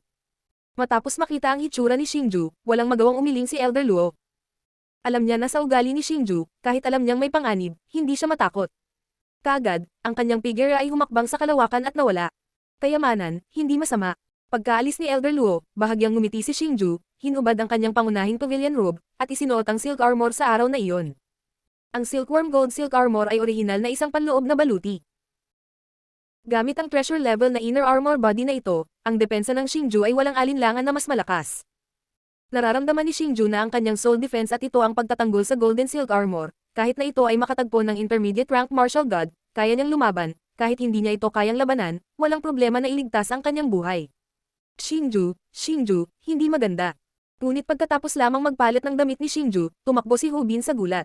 Matapos makita ang hitsura ni Xingju, walang magawang umiling si Elder Luo. Alam niya na sa ugali ni Xingju, kahit alam niyang may panganib, hindi siya matakot. Kaagad, ang kanyang figure ay humakbang sa kalawakan at nawala. Kayamanan, hindi masama. Pagkaalis ni Elder Luo, bahagyang ngumiti si Xingju, hinubad ang kanyang pangunahing pavilion robe, at isinuot ang silk armor sa araw na iyon. Ang Silkworm Gold Silk Armor ay orihinal na isang panloob na baluti. Gamit ang treasure level na inner armor body na ito, ang depensa ng Xingju ay walang alinlangan na mas malakas. Nararamdaman ni Xingju na ang kanyang soul defense at ito ang pagtatanggol sa Golden Silk Armor, kahit na ito ay makatagpo ng intermediate rank martial god, kaya niyang lumaban, kahit hindi niya ito kayang labanan, walang problema na iligtas ang kanyang buhay. Xingju, hindi maganda. Ngunit pagkatapos lamang magpalit ng damit ni Xingju, tumakbo si Hubin sa gulat.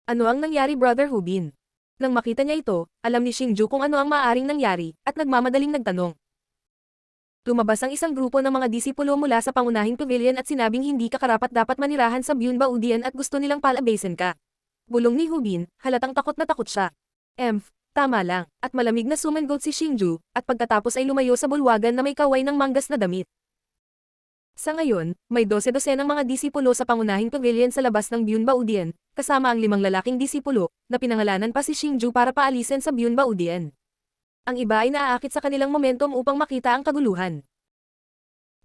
Ano ang nangyari, Brother Hubin? Nang makita niya ito, alam ni Xingju kung ano ang maaaring nangyari, at nagmamadaling nagtanong. Lumabas ang isang grupo ng mga disipulo mula sa pangunahing pavilion at sinabing hindi ka karapat-dapat manirahan sa Byun Baudian at gusto nilang palabasin ka. Bulong ni Hubin, halatang takot na takot siya. Tama lang, at malamig na sumangot si Xingju, at pagkatapos ay lumayo sa bulwagan na may kaway ng manggas na damit. Sa ngayon, may 12-dosenang mga disipulo sa pangunahing pavilion sa labas ng Byun Baudian, kasama ang 5 lalaking disipulo, na pinangalanan pa si Xingju para paalisin sa Byun Baudian. Ang iba ay naaakit sa kanilang momentum upang makita ang kaguluhan.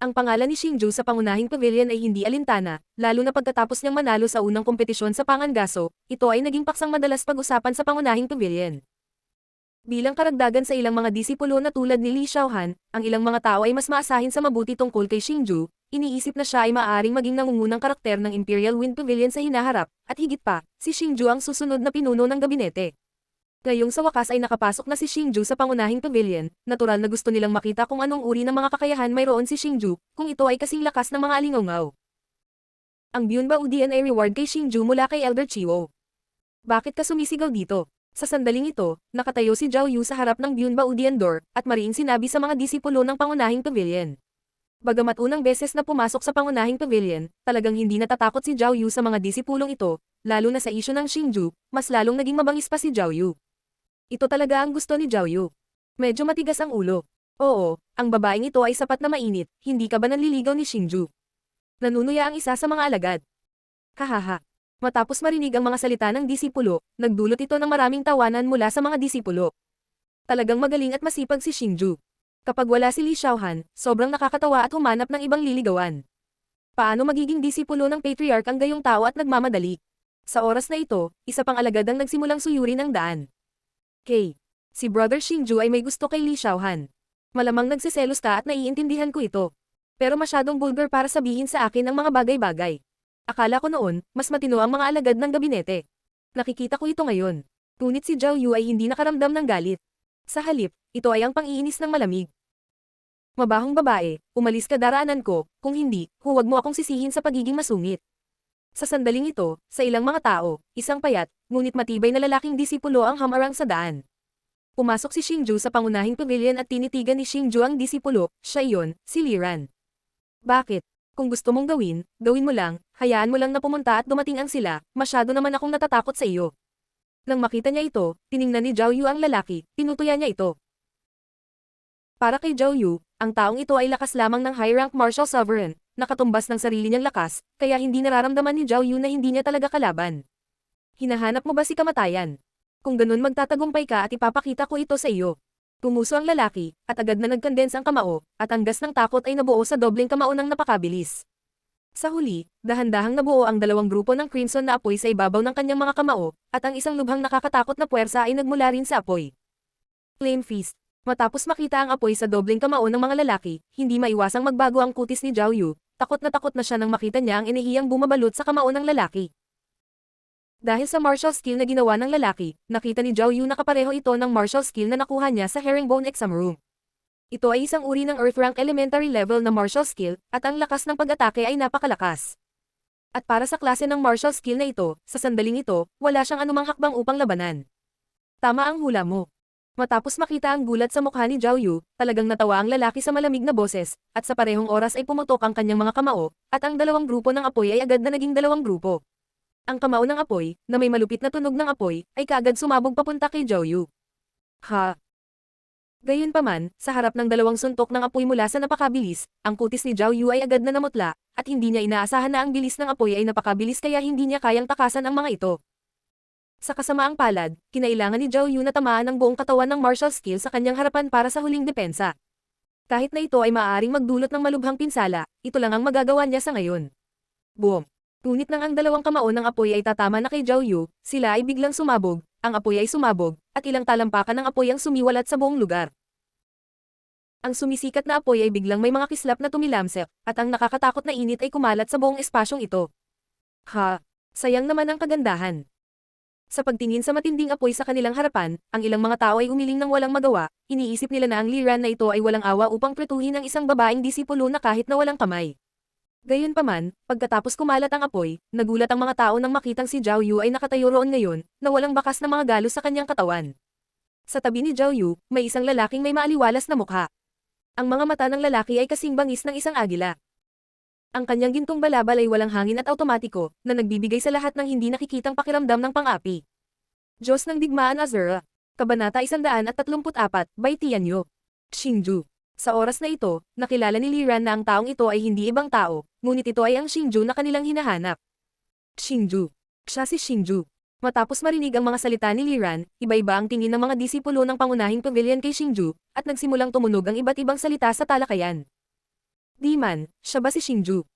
Ang pangalan ni Xingju sa pangunahing pavilion ay hindi alintana, lalo na pagkatapos niyang manalo sa unang kompetisyon sa Pangangaso, ito ay naging paksang madalas pag-usapan sa pangunahing pavilion. Bilang karagdagan sa ilang mga disipulo na tulad ni Li Xiaohan, ang ilang mga tao ay mas maasahin sa mabuti tungkol kay Xingju, iniisip na siya ay maaaring maging nangungunang karakter ng Imperial Wind Pavilion sa hinaharap, at higit pa, si Xingju ang susunod na pinuno ng gabinete. Ngayong sa wakas ay nakapasok na si Xingju sa pangunahing pavilion, natural na gusto nilang makita kung anong uri ng mga kakayahan mayroon si Xingju, kung ito ay kasing lakas ng mga alingaw. Ang Byun Baudian ay reward kay Xingju mula kay Elder Chiwo. Bakit ka sumisigaw dito? Sa sandaling ito, nakatayo si Zhao Yu sa harap ng Byun Baudian door, at mariing sinabi sa mga disipulo ng pangunahing pavilion. Bagamat unang beses na pumasok sa pangunahing pavilion, talagang hindi natatakot si Zhao Yu sa mga disipulong ito, lalo na sa isyu ng Xingju, mas lalong naging mabangis pa si Zhao Yu. Ito talaga ang gusto ni Zhao Yu. Medyo matigas ang ulo. Oo, ang babaeng ito ay sapat na mainit, hindi ka ba nanliligaw ni Xingju? Nanunuya ang isa sa mga alagad. Hahaha. Matapos marinig ang mga salita ng disipulo, nagdulot ito ng maraming tawanan mula sa mga disipulo. Talagang magaling at masipag si Xingju. Kapag wala si Li Xiaohan, sobrang nakakatawa at humanap ng ibang liligawan. Paano magiging disipulo ng patriarch ang gayong tao at nagmamadali? Sa oras na ito, isa pang alagad ang nagsimulang suyurin ang daan. Si Brother Xingju ay may gusto kay Li Xiaohan. Malamang nagsiselos ka at naiintindihan ko ito. Pero masyadong vulgar para sabihin sa akin ang mga bagay-bagay. Akala ko noon, mas matino ang mga alagad ng gabinete. Nakikita ko ito ngayon. Ngunit si Zhao Yu ay hindi nakaramdam ng galit. Sa halip, ito ay ang pang-iinis ng malamig. Mabahong babae, umalis ka daraanan ko, kung hindi, huwag mo akong sisihin sa pagiging masungit. Sa sandaling ito, sa ilang mga tao, isang payat, ngunit matibay na lalaking disipulo ang hamarang sa daan. Pumasok si Xingju sa pangunahing pavilion at tinitigan ni Xingju ang disipulo, siya iyon, si Liran. Bakit? Kung gusto mong gawin, gawin mo lang, hayaan mo lang na pumunta at dumating ang sila, masyado naman akong natatakot sa iyo. Nang makita niya ito, tiningnan ni Zhao Yu ang lalaki, tinutuya niya ito. Para kay Zhao Yu, ang taong ito ay lakas lamang ng high-rank martial sovereign, nakatumbas ng sarili niyang lakas, kaya hindi nararamdaman ni Zhao Yu na hindi niya talaga kalaban. Hinahanap mo ba si kamatayan? Kung ganun magtatagumpay ka at ipapakita ko ito sa iyo. Tumuso ang lalaki, at agad na nagkondens ang kamao, at ang gas ng takot ay nabuo sa dobleng kamao ng napakabilis. Sa huli, dahan-dahang nabuo ang dalawang grupo ng Crimson na apoy sa ibabaw ng kanyang mga kamao, at ang isang lubhang nakakatakot na puwersa ay nagmula rin sa apoy. Flame Fist. Matapos makita ang apoy sa dobleng kamao ng mga lalaki, hindi maiwasang magbago ang kutis ni Zhao Yu, takot na siya nang makita niya ang inihiyang bumabalot sa kamao ng lalaki. Dahil sa martial skill na ginawa ng lalaki, nakita ni Zhao Yu na kapareho ito ng martial skill na nakuha niya sa Herringbone Exam Room. Ito ay isang uri ng Earth Rank Elementary level na martial skill, at ang lakas ng pag-atake ay napakalakas. At para sa klase ng martial skill na ito, sa sandaling ito, wala siyang anumang hakbang upang labanan. Tama ang hula mo. Matapos makita ang gulat sa mukha ni Zhao Yu, talagang natawa ang lalaki sa malamig na boses, at sa parehong oras ay pumutok ang kanyang mga kamao, at ang dalawang grupo ng apoy ay agad na naging dalawang grupo. Ang kamao ng apoy, na may malupit na tunog ng apoy, ay kaagad sumabog papunta kay Zhao Yu. Ha! Gayunpaman, sa harap ng dalawang suntok ng apoy mula sa napakabilis, ang kutis ni Zhao Yu ay agad na namutla, at hindi niya inaasahan na ang bilis ng apoy ay napakabilis kaya hindi niya kayang takasan ang mga ito. Sa kasamaang palad, kinailangan ni Zhao Yu na tamaan ang buong katawan ng martial skill sa kanyang harapan para sa huling depensa. Kahit na ito ay maaaring magdulot ng malubhang pinsala, ito lang ang magagawa niya sa ngayon. Boom! Ngunit nang ang dalawang kamao ng apoy ay tatama na kay Zhao Yu, sila ay biglang sumabog, ang apoy ay sumabog, at ilang talampakan ng apoy ang sumiwalat sa buong lugar. Ang sumisikat na apoy ay biglang may mga kislap na tumilamsik, at ang nakakatakot na init ay kumalat sa buong espasyong ito. Ha! Sayang naman ang kagandahan. Sa pagtingin sa matinding apoy sa kanilang harapan, ang ilang mga tao ay umiling ng walang magawa, iniisip nila na ang Li Ran na ito ay walang awa upang pretuhin ang isang babaeng disipulo na kahit na walang kamay. Gayunpaman, pagkatapos kumalat ang apoy, nagulat ang mga tao nang makitang si Zhao Yu ay nakatayo roon ngayon, na walang bakas na mga galos sa kanyang katawan. Sa tabi ni Zhao Yu, may isang lalaking may maaliwalas na mukha. Ang mga mata ng lalaki ay kasing bangis ng isang agila. Ang kanyang gintong balabal ay walang hangin at automatiko, na nagbibigay sa lahat ng hindi nakikitang pakiramdam ng pang-api. Diyos ng Digmaan Azura. Kabanata 134, by Tianyo. Xingju. Sa oras na ito, nakilala ni Li Ran na ang taong ito ay hindi ibang tao, ngunit ito ay ang Xingju na kanilang hinahanap. Xingju. Siya si Xingju. Matapos marinig ang mga salita ni Li Ran, iba-iba ang tingin ng mga disipulo ng pangunahing pavilion kay Xingju, at nagsimulang tumunog ang iba't ibang salita sa talakayan. Di man, siya ba si Xingju?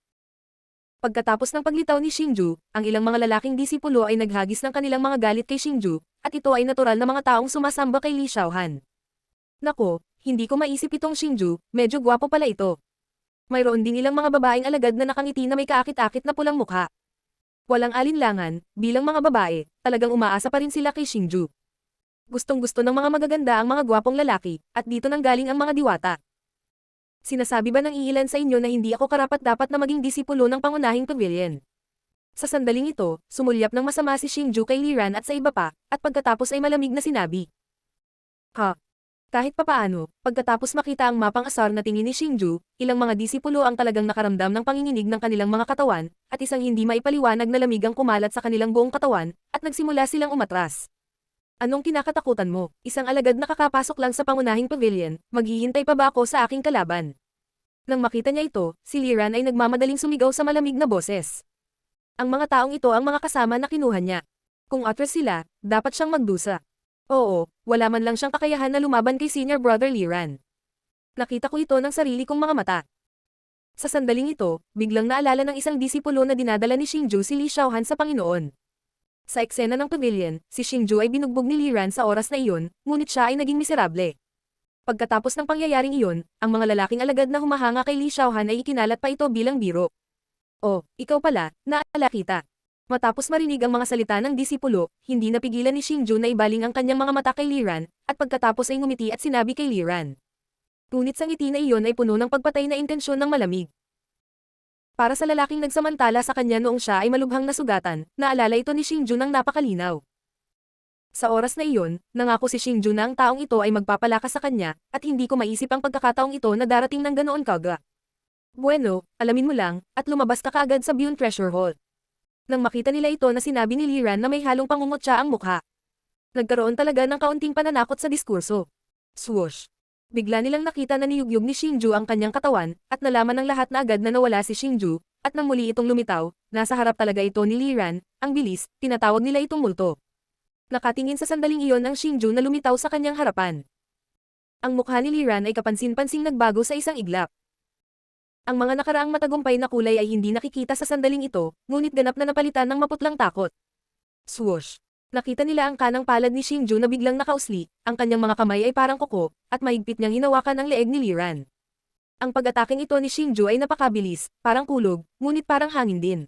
Pagkatapos ng paglitaw ni Xingju, ang ilang mga lalaking disipulo ay naghagis ng kanilang mga galit kay Xingju, at ito ay natural na mga taong sumasamba kay Li Xiaohan. Nako, hindi ko maisip itong Xingju, medyo gwapo pala ito. Mayroon din ilang mga babaeng alagad na nakangiti na may kaakit-akit na pulang mukha. Walang alinlangan, bilang mga babae, talagang umaasa pa rin sila kay Xingju. Gustong-gusto ng mga magaganda ang mga gwapong lalaki, at dito nanggaling ang mga diwata. Sinasabi ba ng iilan sa inyo na hindi ako karapat-dapat na maging disipulo ng pangunahing pavilion? Sa sandaling ito, sumulyap ng masama si Xingju kay Li Ran at sa iba pa, at pagkatapos ay malamig na sinabi. Ha? Kahit papaano, pagkatapos makita ang mapang asar na tingin ni Xingju, ilang mga disipulo ang talagang nakaramdam ng panginginig ng kanilang mga katawan, at isang hindi maipaliwanag na lamig ang kumalat sa kanilang buong katawan, at nagsimula silang umatras. Anong kinakatakutan mo? Isang alagad na kakapasok lang sa pangunahing pavilion, maghihintay pa ba ako sa aking kalaban? Nang makita niya ito, si Li Ran ay nagmamadaling sumigaw sa malamig na boses. Ang mga taong ito ang mga kasama na kinuha niya. Kung atras sila, dapat siyang magdusa. Oo, wala man lang siyang kakayahan na lumaban kay senior brother Li Ran. Nakita ko ito ng sarili kong mga mata. Sa sandaling ito, biglang naalala ng isang disipulo na dinadala ni Xingju si Li Xiaohan sa Panginoon. Sa eksena ng pavilion, si Xingju ay binugbog ni Li Ran sa oras na iyon, ngunit siya ay naging miserable. Pagkatapos ng pangyayaring iyon, ang mga lalaking alagad na humahanga kay Li Xiaohan ay ikinalat pa ito bilang biro. Oh, ikaw pala, naalala kita. Matapos marinig ang mga salita ng disipulo, hindi napigilan ni Xingju na ibaling ang kanyang mga mata kay Li Ran, at pagkatapos ay ngumiti at sinabi kay Li Ran. Ngunit sa ngiti na iyon ay puno ng pagpatay na intensyon ng malamig. Para sa lalaking nagsamantala sa kanya noong siya ay malubhang nasugatan, naalala ito ni Xingju ng napakalinaw. Sa oras na iyon, nangako si Xingju na ang taong ito ay magpapalakas sa kanya, at hindi ko maisip ang pagkakataong ito na darating ng ganoon kaga. Bueno, alamin mo lang, at lumabas ka kaagad sa Bune Treasure Hall. Nang makita nila ito na sinabi ni Li Ran na may halong pangungutya ang mukha. Nagkaroon talaga ng kaunting pananakot sa diskurso. Swoosh! Bigla nilang nakita na niyugyug ni Xingju ang kanyang katawan, at nalaman ng lahat na agad na nawala si Xingju, at nang muli itong lumitaw, nasa harap talaga ito ni Li Ran, ang bilis, tinatawag nila itong multo. Nakatingin sa sandaling iyon ang Xingju na lumitaw sa kanyang harapan. Ang mukha ni Li Ran ay kapansin-pansing nagbago sa isang iglap. Ang mga nakaraang matagumpay na kulay ay hindi nakikita sa sandaling ito, ngunit ganap na napalitan ng maputlang takot. Swoosh! Nakita nila ang kanang palad ni Xingju na biglang nakausli, ang kanyang mga kamay ay parang kuko, at mahigpit niyang hinawakan ang leeg ni Liran. Ang pag-ataking ito ni Xingju ay napakabilis, parang kulog, ngunit parang hangin din.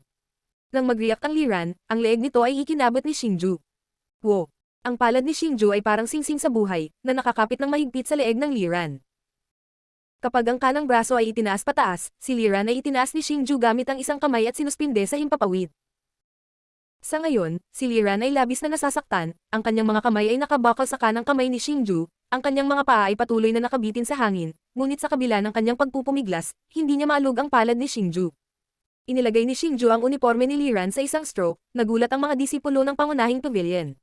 Nang mag-react ang Liran, ang leeg nito ay ikinabot ni Xingju. Wow! Ang palad ni Xingju ay parang singsing sa buhay, na nakakapit ng mahigpit sa leeg ng Liran. Kapag ang kanang braso ay itinaas pataas, si Liran ay itinaas ni Xingju gamit ang isang kamay at sinuspinde sa himpapawid. Sa ngayon, si Liran ay labis na nasasaktan, ang kanyang mga kamay ay nakabakal sa kanang kamay ni Xingju, ang kanyang mga paa ay patuloy na nakabitin sa hangin, ngunit sa kabila ng kanyang pagpupumiglas, hindi niya maalog ang palad ni Xingju. Inilagay ni Xingju ang uniforme ni Liran sa isang stroke, nagulat ang mga disipulo ng pangunahing pavilion.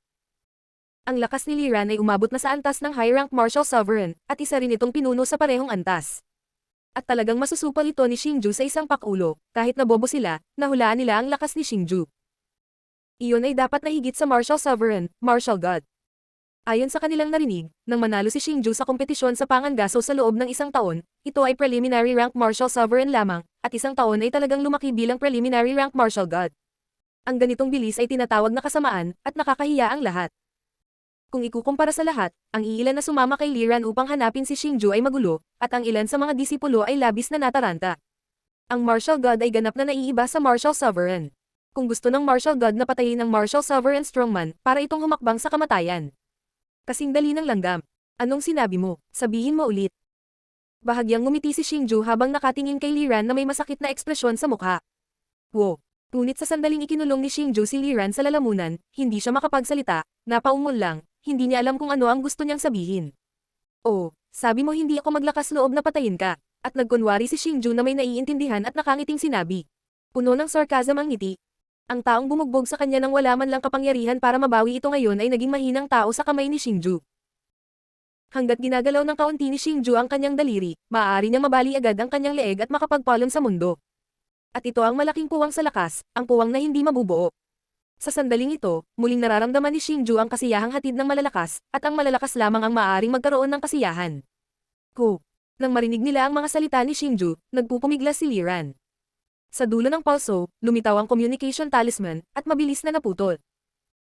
Ang lakas ni Liran ay umabot na sa antas ng high-rank martial sovereign, at isa rin itong pinuno sa parehong antas. At talagang masusupal ito ni Xingju sa isang pakulo, kahit nabobo sila, nahulaan nila ang lakas ni Xingju. Iyon ay dapat na higit sa martial sovereign, martial god. Ayon sa kanilang narinig, nang manalo si Xingju sa kompetisyon sa Pangangaso sa loob ng isang taon, ito ay preliminary rank martial sovereign lamang, at isang taon ay talagang lumaki bilang preliminary rank martial god. Ang ganitong bilis ay tinatawag na kasamaan, at nakakahiya ang lahat. Kung ikukumpara sa lahat, ang iilan na sumama kay Liran upang hanapin si Xingju ay magulo, at ang ilan sa mga disipulo ay labis na nataranta. Ang martial god ay ganap na naiiba sa martial sovereign. Kung gusto ng martial god na patayin ng martial sovereign strongman para itong humakbang sa kamatayan. Kasing dali ng langgam. Anong sinabi mo? Sabihin mo ulit. Bahagyang ngumiti si Xingju habang nakatingin kay Liran na may masakit na ekspresyon sa mukha. Wow! Ngunit sa sandaling ikinulong ni Xingju si Liran sa lalamunan, hindi siya makapagsalita, napaungol lang, hindi niya alam kung ano ang gusto niyang sabihin. Oh, sabi mo hindi ako maglakas loob na patayin ka, at nagkunwari si Xingju na may naiintindihan at nakangiting sinabi. Puno ng sarcasm ang ngiti. Ang taong bumugbog sa kanya nang wala man lang kapangyarihan para mabawi ito ngayon ay naging mahinang tao sa kamay ni Xingju. Hanggat ginagalaw ng kaunti ni Xingju ang kanyang daliri, maaari niyang mabali agad ang kanyang leeg at makapagpalon sa mundo. At ito ang malaking puwang sa lakas, ang puwang na hindi mabubuo. Sa sandaling ito, muling nararamdaman ni Xingju ang kasiyahang hatid ng malalakas, at ang malalakas lamang ang maaaring magkaroon ng kasiyahan. Ko! Nang marinig nila ang mga salita ni Xingju, nagpupumiglas si Liran. Sa dulo ng pulso, lumitaw ang communication talisman, at mabilis na naputol.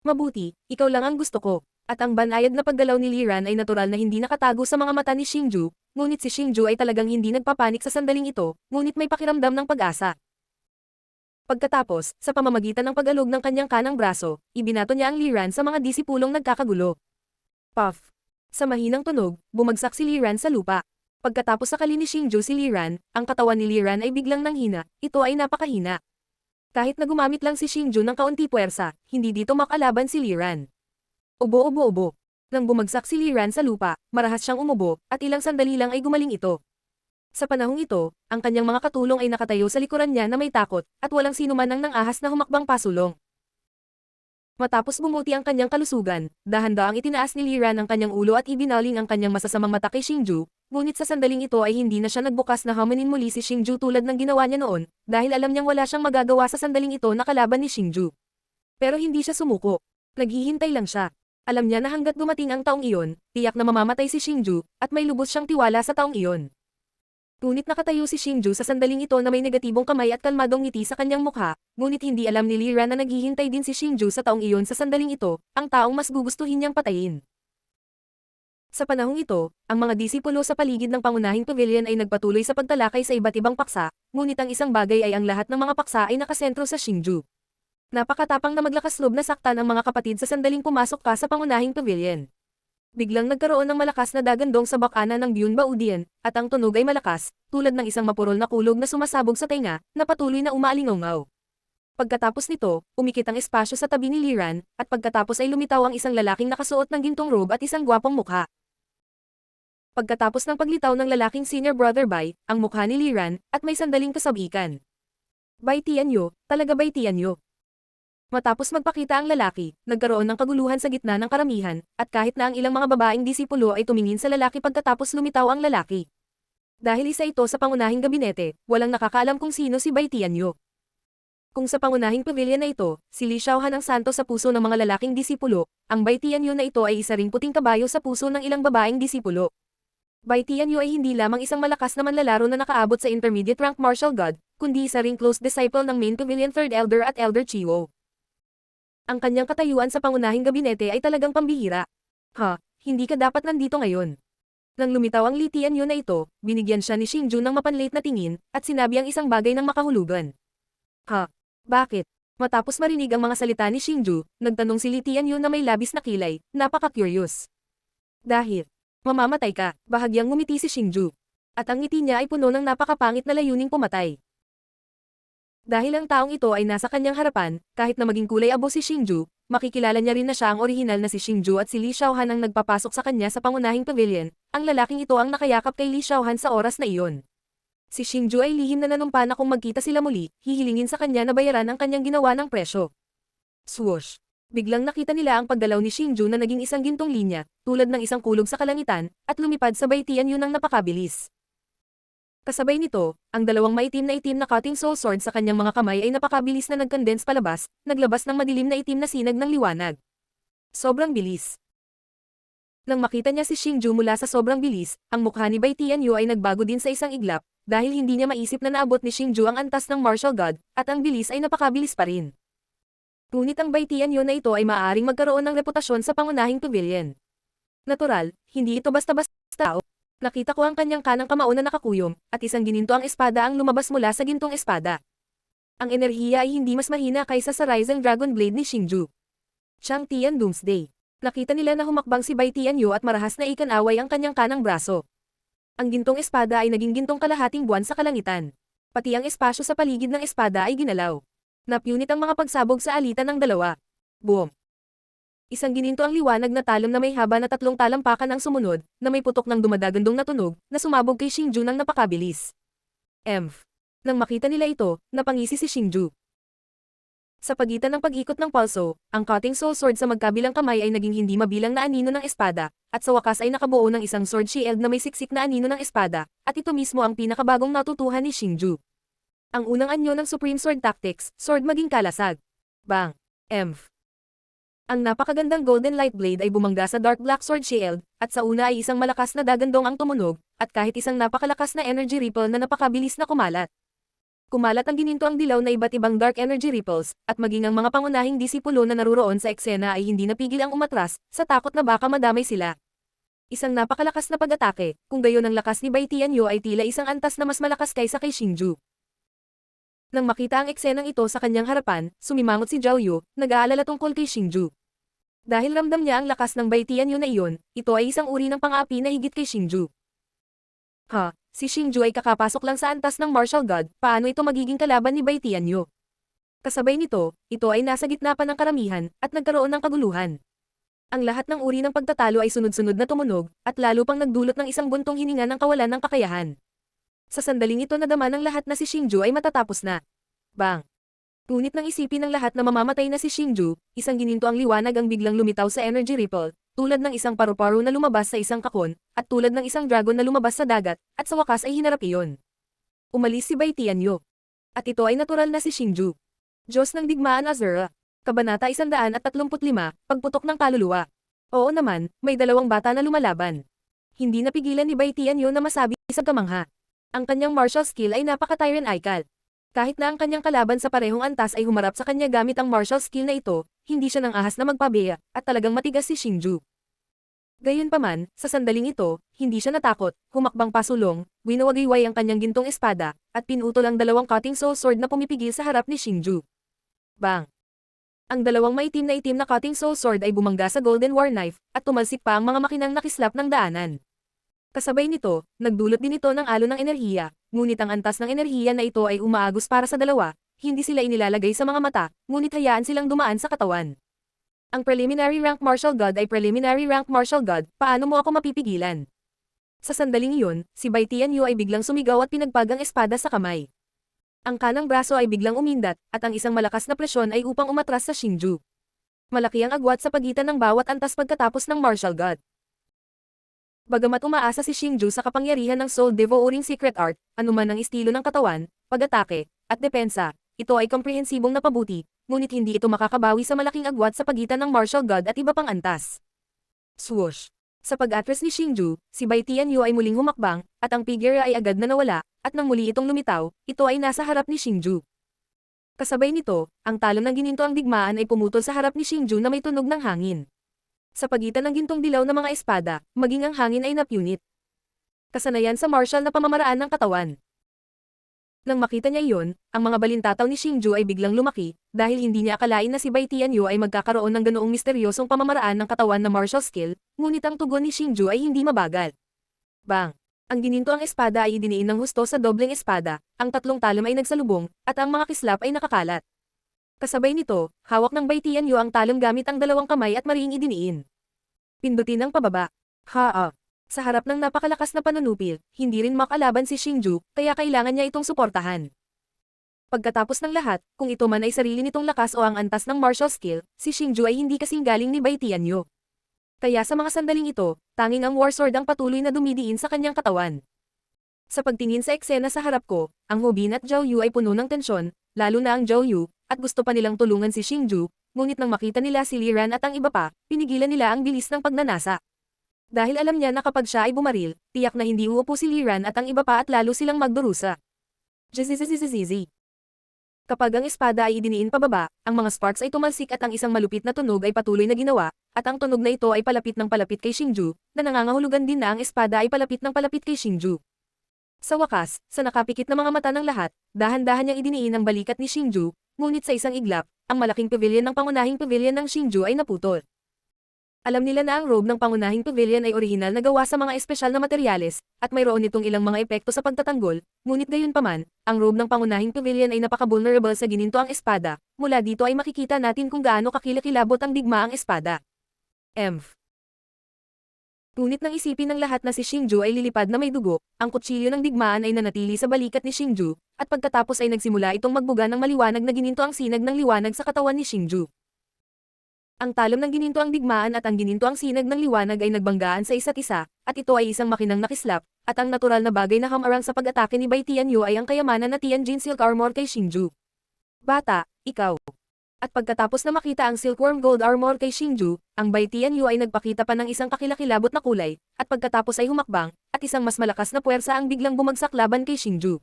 Mabuti, ikaw lang ang gusto ko. At ang banayad na paggalaw ni Liran ay natural na hindi nakatago sa mga mata ni Xingju, ngunit si Xingju ay talagang hindi nagpapanik sa sandaling ito, ngunit may pakiramdam ng pag-asa. Pagkatapos, sa pamamagitan ng pag-alog ng kanyang kanang braso, ibinato niya ang Liran sa mga disipulong nagkakagulo. Puff! Sa mahinang tunog, bumagsak si Liran sa lupa. Pagkatapos sakali ni Xingju si Liran, ang katawan ni Liran ay biglang nanghina, ito ay napakahina. Kahit na gumamit lang si Xingju ng kaunti puwersa, hindi dito makalaban si Liran. Ubo-ubo-ubo. Nang bumagsak si Liran sa lupa, marahas siyang umubo, at ilang sandali lang ay gumaling ito. Sa panahong ito, ang kanyang mga katulong ay nakatayo sa likuran niya na may takot, at walang sinuman ang nangahas na humakbang pasulong. Matapos bumuti ang kanyang kalusugan, dahan-daang itinaas ni Liran ang kanyang ulo at ibinaling ang kanyang masasamang mata kay Xingju, ngunit sa sandaling ito ay hindi na siya nagbukas na haminin muli si Xingju tulad ng ginawa niya noon, dahil alam niyang wala siyang magagawa sa sandaling ito na kalaban ni Xingju. Pero hindi siya sumuko. Naghihintay lang siya. Alam niya na hanggat dumating ang taong iyon, tiyak na mamamatay si Xingju, at may lubos siyang tiwala sa taong iyon. Ngunit nakatayo si Xingju sa sandaling ito na may negatibong kamay at kalmadong ngiti sa kanyang mukha, ngunit hindi alam ni Liran na naghihintay din si Xingju sa taong iyon sa sandaling ito, ang taong mas gugustuhin niyang patayin. Sa panahong ito, ang mga disipulo sa paligid ng pangunahing pavilion ay nagpatuloy sa pagtalakay sa iba't ibang paksa, ngunit ang isang bagay ay ang lahat ng mga paksa ay nakasentro sa Xingju. Napakatapang na maglakas loob na saktan ang mga kapatid sa sandaling pumasok ka sa pangunahing pavilion. Biglang nagkaroon ng malakas na dagandong sa bakana ng Byun Baudian, at ang tunog ay malakas, tulad ng isang mapurol na kulog na sumasabog sa tenga, na patuloy na umaalingaw. Pagkatapos nito, umikit ang espasyo sa tabi ni Liran, at pagkatapos ay lumitaw ang isang lalaking nakasuot ng gintong robe at isang gwapong mukha. Pagkatapos ng paglitaw ng lalaking senior brother Bai, ang mukha ni Liran, at may sandaling kasabikan. Bai Tianyo, talaga Bai Tianyo. Matapos magpakita ang lalaki, nagkaroon ng kaguluhan sa gitna ng karamihan, at kahit na ang ilang mga babaeng disipulo ay tumingin sa lalaki pagkatapos lumitaw ang lalaki. Dahil isa ito sa pangunahing gabinete, walang nakakaalam kung sino si Bai Tianyo. Kung sa pangunahing pavilion na ito, si Li Xiaohan ang santo sa puso ng mga lalaking disipulo, ang Bai Tianyo na ito ay isa ring puting kabayo sa puso ng ilang babaeng disipulo. Bai Tianyu ay hindi lamang isang malakas na manlalaro na nakaabot sa intermediate rank martial god, kundi isa ring close disciple ng main pavilion third elder at elder Chiwo. Ang kanyang katayuan sa pangunahing gabinete ay talagang pambihira. Hindi ka dapat nandito ngayon. Nang lumitaw ang Li Tianyu na ito, binigyan siya ni Xingju ng mapanlate na tingin, at sinabi ang isang bagay ng makahulugan. Bakit? Matapos marinig ang mga salita ni Xingju, nagtanong si Li Tianyu na may labis na kilay, napaka-curious. Dahil, mamamatay ka, bahagyang ngumiti si Xingju. At ang ngiti niya ay puno ng napakapangit na layuning pumatay. Dahil ang taong ito ay nasa kanyang harapan, kahit na maging kulay abo si Xingju, makikilala niya rin na siya ang orihinal na si Xingju at si Li Xiaohan ang nagpapasok sa kanya sa pangunahing pavilion. Ang lalaking ito ang nakayakap kay Li Xiaohan sa oras na iyon. Si Xingju ay lihim na nanumpa na kung magkita sila muli, hihilingin sa kanya na bayaran ang kanyang ginawa ng presyo. Swoosh! Biglang nakita nila ang paggalaw ni Xingju na naging isang gintong linya, tulad ng isang kulog sa kalangitan, at lumipad sa Bai Tianyu ng napakabilis. Kasabay nito, ang dalawang maitim na cutting soul sword sa kanyang mga kamay ay napakabilis na nag-condense palabas, naglabas ng madilim na itim na sinag ng liwanag. Sobrang bilis. Nang makita niya si Xingju mula sa sobrang bilis, ang mukha ni Bai Tianyu ay nagbago din sa isang iglap, dahil hindi niya maisip na naabot ni Xingju ang antas ng martial god, at ang bilis ay napakabilis pa rin. Ngunit ang Bai Tianyu na ito ay maaaring magkaroon ng reputasyon sa pangunahing pavilion. Natural, hindi ito basta-basta tao. Nakita ko ang kanyang kanang kamao na nakakuyom, at isang gininto ang espada ang lumabas mula sa gintong espada. Ang enerhiya ay hindi mas mahina kaysa sa Rising Dragon Blade ni Xingju. Chang Tian Doomsday. Nakita nila na humakbang si Bai Tianyu at marahas na ikan-away ang kanyang kanang braso. Ang gintong espada ay naging gintong kalahating buwan sa kalangitan. Pati ang espasyo sa paligid ng espada ay ginalaw. Napunit ang mga pagsabog sa alitan ng dalawa. Boom! Isang gininto ang liwanag na talon na may haba na 3 talampakan ang sumunod, na may putok ng dumadagandong na tunog, na sumabog kay Xingju ng napakabilis. Nang makita nila ito, napangisi si Xingju. Sa pagitan ng pag-ikot ng pulso, ang cutting soul sword sa magkabilang kamay ay naging hindi mabilang na anino ng espada, at sa wakas ay nakabuo ng isang sword shield na may siksik na anino ng espada, at ito mismo ang pinakabagong natutuhan ni Xingju. Ang unang anyo ng Supreme Sword Tactics, sword maging kalasag. Bang! Ang napakagandang golden light blade ay bumangga sa dark black sword shield, at sa una ay isang malakas na dagandong ang tumunog, at kahit isang napakalakas na energy ripple na napakabilis na kumalat. Kumalat ang gininto ang dilaw na iba't ibang dark energy ripples, at maging ang mga pangunahing disipulo na naruroon sa eksena ay hindi napigil ang umatras, sa takot na baka madamay sila. Isang napakalakas na pag-atake, kung gayon ang lakas ni Bai Tianyu ay tila isang antas na mas malakas kaysa kay Xingju. Nang makita ang eksenang ito sa kanyang harapan, sumimangot si Zhao Yu, nag-aalala tungkol kay Xingju. Dahil ramdam niya ang lakas ng Bai Tianyu na iyon, ito ay isang uri ng pang-aapi na higit kay Xingju. Si Xingju ay kakapasok lang sa antas ng martial god, paano ito magiging kalaban ni Bai Tianyu? Kasabay nito, ito ay nasa gitna pa ng karamihan, at nagkaroon ng kaguluhan. Ang lahat ng uri ng pagtatalo ay sunod-sunod na tumunog, at lalo pang nagdulot ng isang buntong hininga ng kawalan ng kakayahan. Sa sandaling ito nadama ng lahat na si Xingju ay matatapos na. Bang! Ngunit nang isipin ng lahat na mamamatay na si Xingju, isang gininto ang liwanag ang biglang lumitaw sa energy ripple, tulad ng isang paru-paro na lumabas sa isang kakon, at tulad ng isang dragon na lumabas sa dagat, at sa wakas ay hinarap iyon. Umalis si Bai Tianyu. At ito ay natural na si Xingju. Diyos ng Digmaan Azura. Kabanata 135, Pagputok ng Kaluluwa. Oo naman, may dalawang bata na lumalaban. Hindi napigilan ni Bai Tianyu na masabi sa kamangha. Ang kanyang martial skill ay napaka-Tyran Aikal. Kahit na ang kanyang kalaban sa parehong antas ay humarap sa kanya gamit ang martial skill na ito, hindi siya nang ahas na magpabeya, at talagang matigas si Xingju. Gayunpaman, sa sandaling ito, hindi siya natakot, humakbang pasulong, winawagayway ang kanyang gintong espada, at pinutol ang dalawang cutting soul sword na pumipigil sa harap ni Xingju. Bang! Ang dalawang maitim na cutting soul sword ay bumangga sa golden war knife, at tumalsik pa ang mga makinang nakislap ng daanan. Kasabay nito, nagdulot din ito ng alon ng enerhiya, ngunit ang antas ng enerhiya na ito ay umaagos para sa dalawa, hindi sila inilalagay sa mga mata, ngunit hayaan silang dumaan sa katawan. Ang preliminary rank martial god ay preliminary rank martial god, paano mo ako mapipigilan? Sa sandaling iyon, si Bai Tianyu ay biglang sumigaw at pinagpag ang espada sa kamay. Ang kanang braso ay biglang umindat, at ang isang malakas na presyon ay upang umatras sa Xingju. Malaki ang agwat sa pagitan ng bawat antas pagkatapos ng martial god. Bagamat umaasa si Xingju sa kapangyarihan ng Soul Devouring Secret Art, anuman ang estilo ng katawan, pag-atake, at depensa, ito ay komprehensibong napabuti, ngunit hindi ito makakabawi sa malaking agwat sa pagitan ng martial god at iba pang antas. Swoosh! Sa pag-atras ni Xingju, si Bai Tianyu ay muling humakbang, at ang figure ay agad na nawala, at nang muli itong lumitaw, ito ay nasa harap ni Xingju. Kasabay nito, ang talon ng gininto ang digmaan ay pumutol sa harap ni Xingju na may tunog ng hangin. Sa pagitan ng gintong dilaw na mga espada, maging ang hangin ay napunit. Kasanayan sa martial na pamamaraan ng katawan. Nang makita niya iyon, ang mga balintataw ni Xingju ay biglang lumaki, dahil hindi niya akalain na si Bai Tianyu ay magkakaroon ng ganoong misteryosong pamamaraan ng katawan na martial skill, ngunit ang tugon ni Xingju ay hindi mabagal. Bang! Ang gininto ang espada ay idiniin ng husto sa dobleng espada, ang tatlong talon ay nagsalubong, at ang mga kislap ay nakakalat. Kasabay nito, hawak ng Bai Tianyu ang talon gamit ang dalawang kamay at mariing idiniin. Pindutin ang pababa. Haa! Sa harap ng napakalakas na panunupil, hindi rin makalaban si Xingju, kaya kailangan niya itong suportahan. Pagkatapos ng lahat, kung ito man ay sarili nitong lakas o ang antas ng martial skill, si Xingju ay hindi kasing galing ni Bai Tianyu. Kaya sa mga sandaling ito, tanging ang war sword ang patuloy na dumidiin sa kanyang katawan. Sa pagtingin sa eksena sa harap ko, ang Hobin at Zhao Yu ay puno ng tensyon, lalo na ang Zhao Yu, at gusto pa nilang tulungan si Xingju, ngunit nang makita nila si Li Ran at ang iba pa, pinigilan nila ang bilis ng pagnanasa. Dahil alam niya na kapag siya ay bumaril, tiyak na hindi uupo si Li Ran at ang iba pa at lalo silang magdurusa. Zizizizizizi. Kapag ang espada ay idiniin pababa, ang mga sparks ay tumalsik at ang isang malupit na tunog ay patuloy na ginawa, at ang tunog na ito ay palapit ng palapit kay Xingju, na nangangahulugan din na ang espada ay palapit ng palapit kay Xingju. Sa wakas, sa nakapikit na mga mata ng lahat, dahan-dahan niyang idiniin ang balikat ni Xingju, ngunit sa isang iglap, ang malaking pavilion ng pangunahing pavilion ng Xingju ay naputol. Alam nila na ang robe ng pangunahing pavilion ay orihinal na gawa sa mga espesyal na materyales, at mayroon nitong ilang mga epekto sa pagtatanggol, ngunit gayunpaman, ang robe ng pangunahing pavilion ay napaka-vulnerable sa gininto ang espada, mula dito ay makikita natin kung gaano kakilakilabot ang digma ang espada. Emph. Ngunit nang isipin ng lahat na si Xingju ay lilipad na may dugo, ang kutsilyo ng digmaan ay nanatili sa balikat ni Xingju, at pagkatapos ay nagsimula itong magbuga ng maliwanag na gininto ang sinag ng liwanag sa katawan ni Xingju. Ang talom ng gininto ang digmaan at ang gininto ang sinag ng liwanag ay nagbanggaan sa isa't isa, at ito ay isang makinang nakislap, at ang natural na bagay na hamarang sa pag-atake ni Bai Tianyu ay ang kayamanan na Tianjin Silk Armor kay Xingju. Bata, ikaw. At pagkatapos na makita ang Silkworm Gold Armor kay Xingju, ang Bai Tianyu ay nagpakita pa ng isang kakilakilabot na kulay, at pagkatapos ay humakbang, at isang mas malakas na puwersa ang biglang bumagsak laban kay Xingju.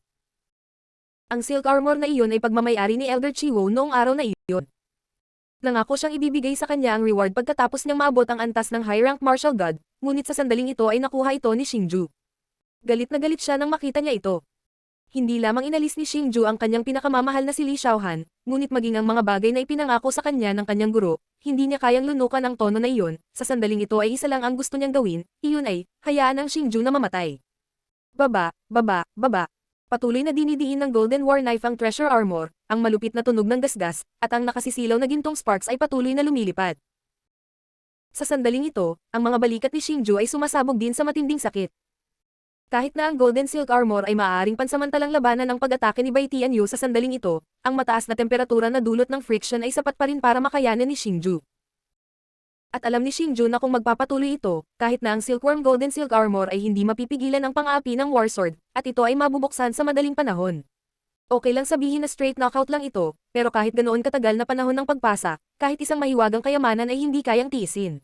Ang Silk Armor na iyon ay pagmamayari ni Elder Chiwo noong araw na iyon. Nangako siyang ibibigay sa kanya ang reward pagkatapos niyang maabot ang antas ng high-rank martial god, ngunit sa sandaling ito ay nakuha ito ni Xingju. Galit na galit siya nang makita niya ito. Hindi lamang inalis ni Xingju ang kanyang pinakamamahal na si Li Xiaohan, ngunit maging ang mga bagay na ipinangako sa kanya ng kanyang guro, hindi niya kayang lunukan ang tono na iyon, sa sandaling ito ay isa lang ang gusto niyang gawin, iyon ay, hayaan ang Xingju na mamatay. Baba, baba, baba. Patuloy na dinidiin ng Golden War Knife ang treasure armor, ang malupit na tunog ng gasgas, at ang nakasisilaw na gintong sparks ay patuloy na lumilipad. Sa sandaling ito, ang mga balikat ni Xingju ay sumasabog din sa matinding sakit. Kahit na ang Golden Silk Armor ay maaaring pansamantalang labanan ng pag-atake ni Bai Tianyu sa sandaling ito, ang mataas na temperatura na dulot ng friction ay sapat pa rin para makayanan ni Xingju. At alam ni Xingju na kung magpapatuloy ito, kahit na ang Silkworm Golden Silk Armor ay hindi mapipigilan ang pang-aapi ng War Sword, at ito ay mabubuksan sa madaling panahon. Okay lang sabihin na straight knockout lang ito, pero kahit ganoon katagal na panahon ng pagpasa, kahit isang mahiwagang kayamanan ay hindi kayang tiisin.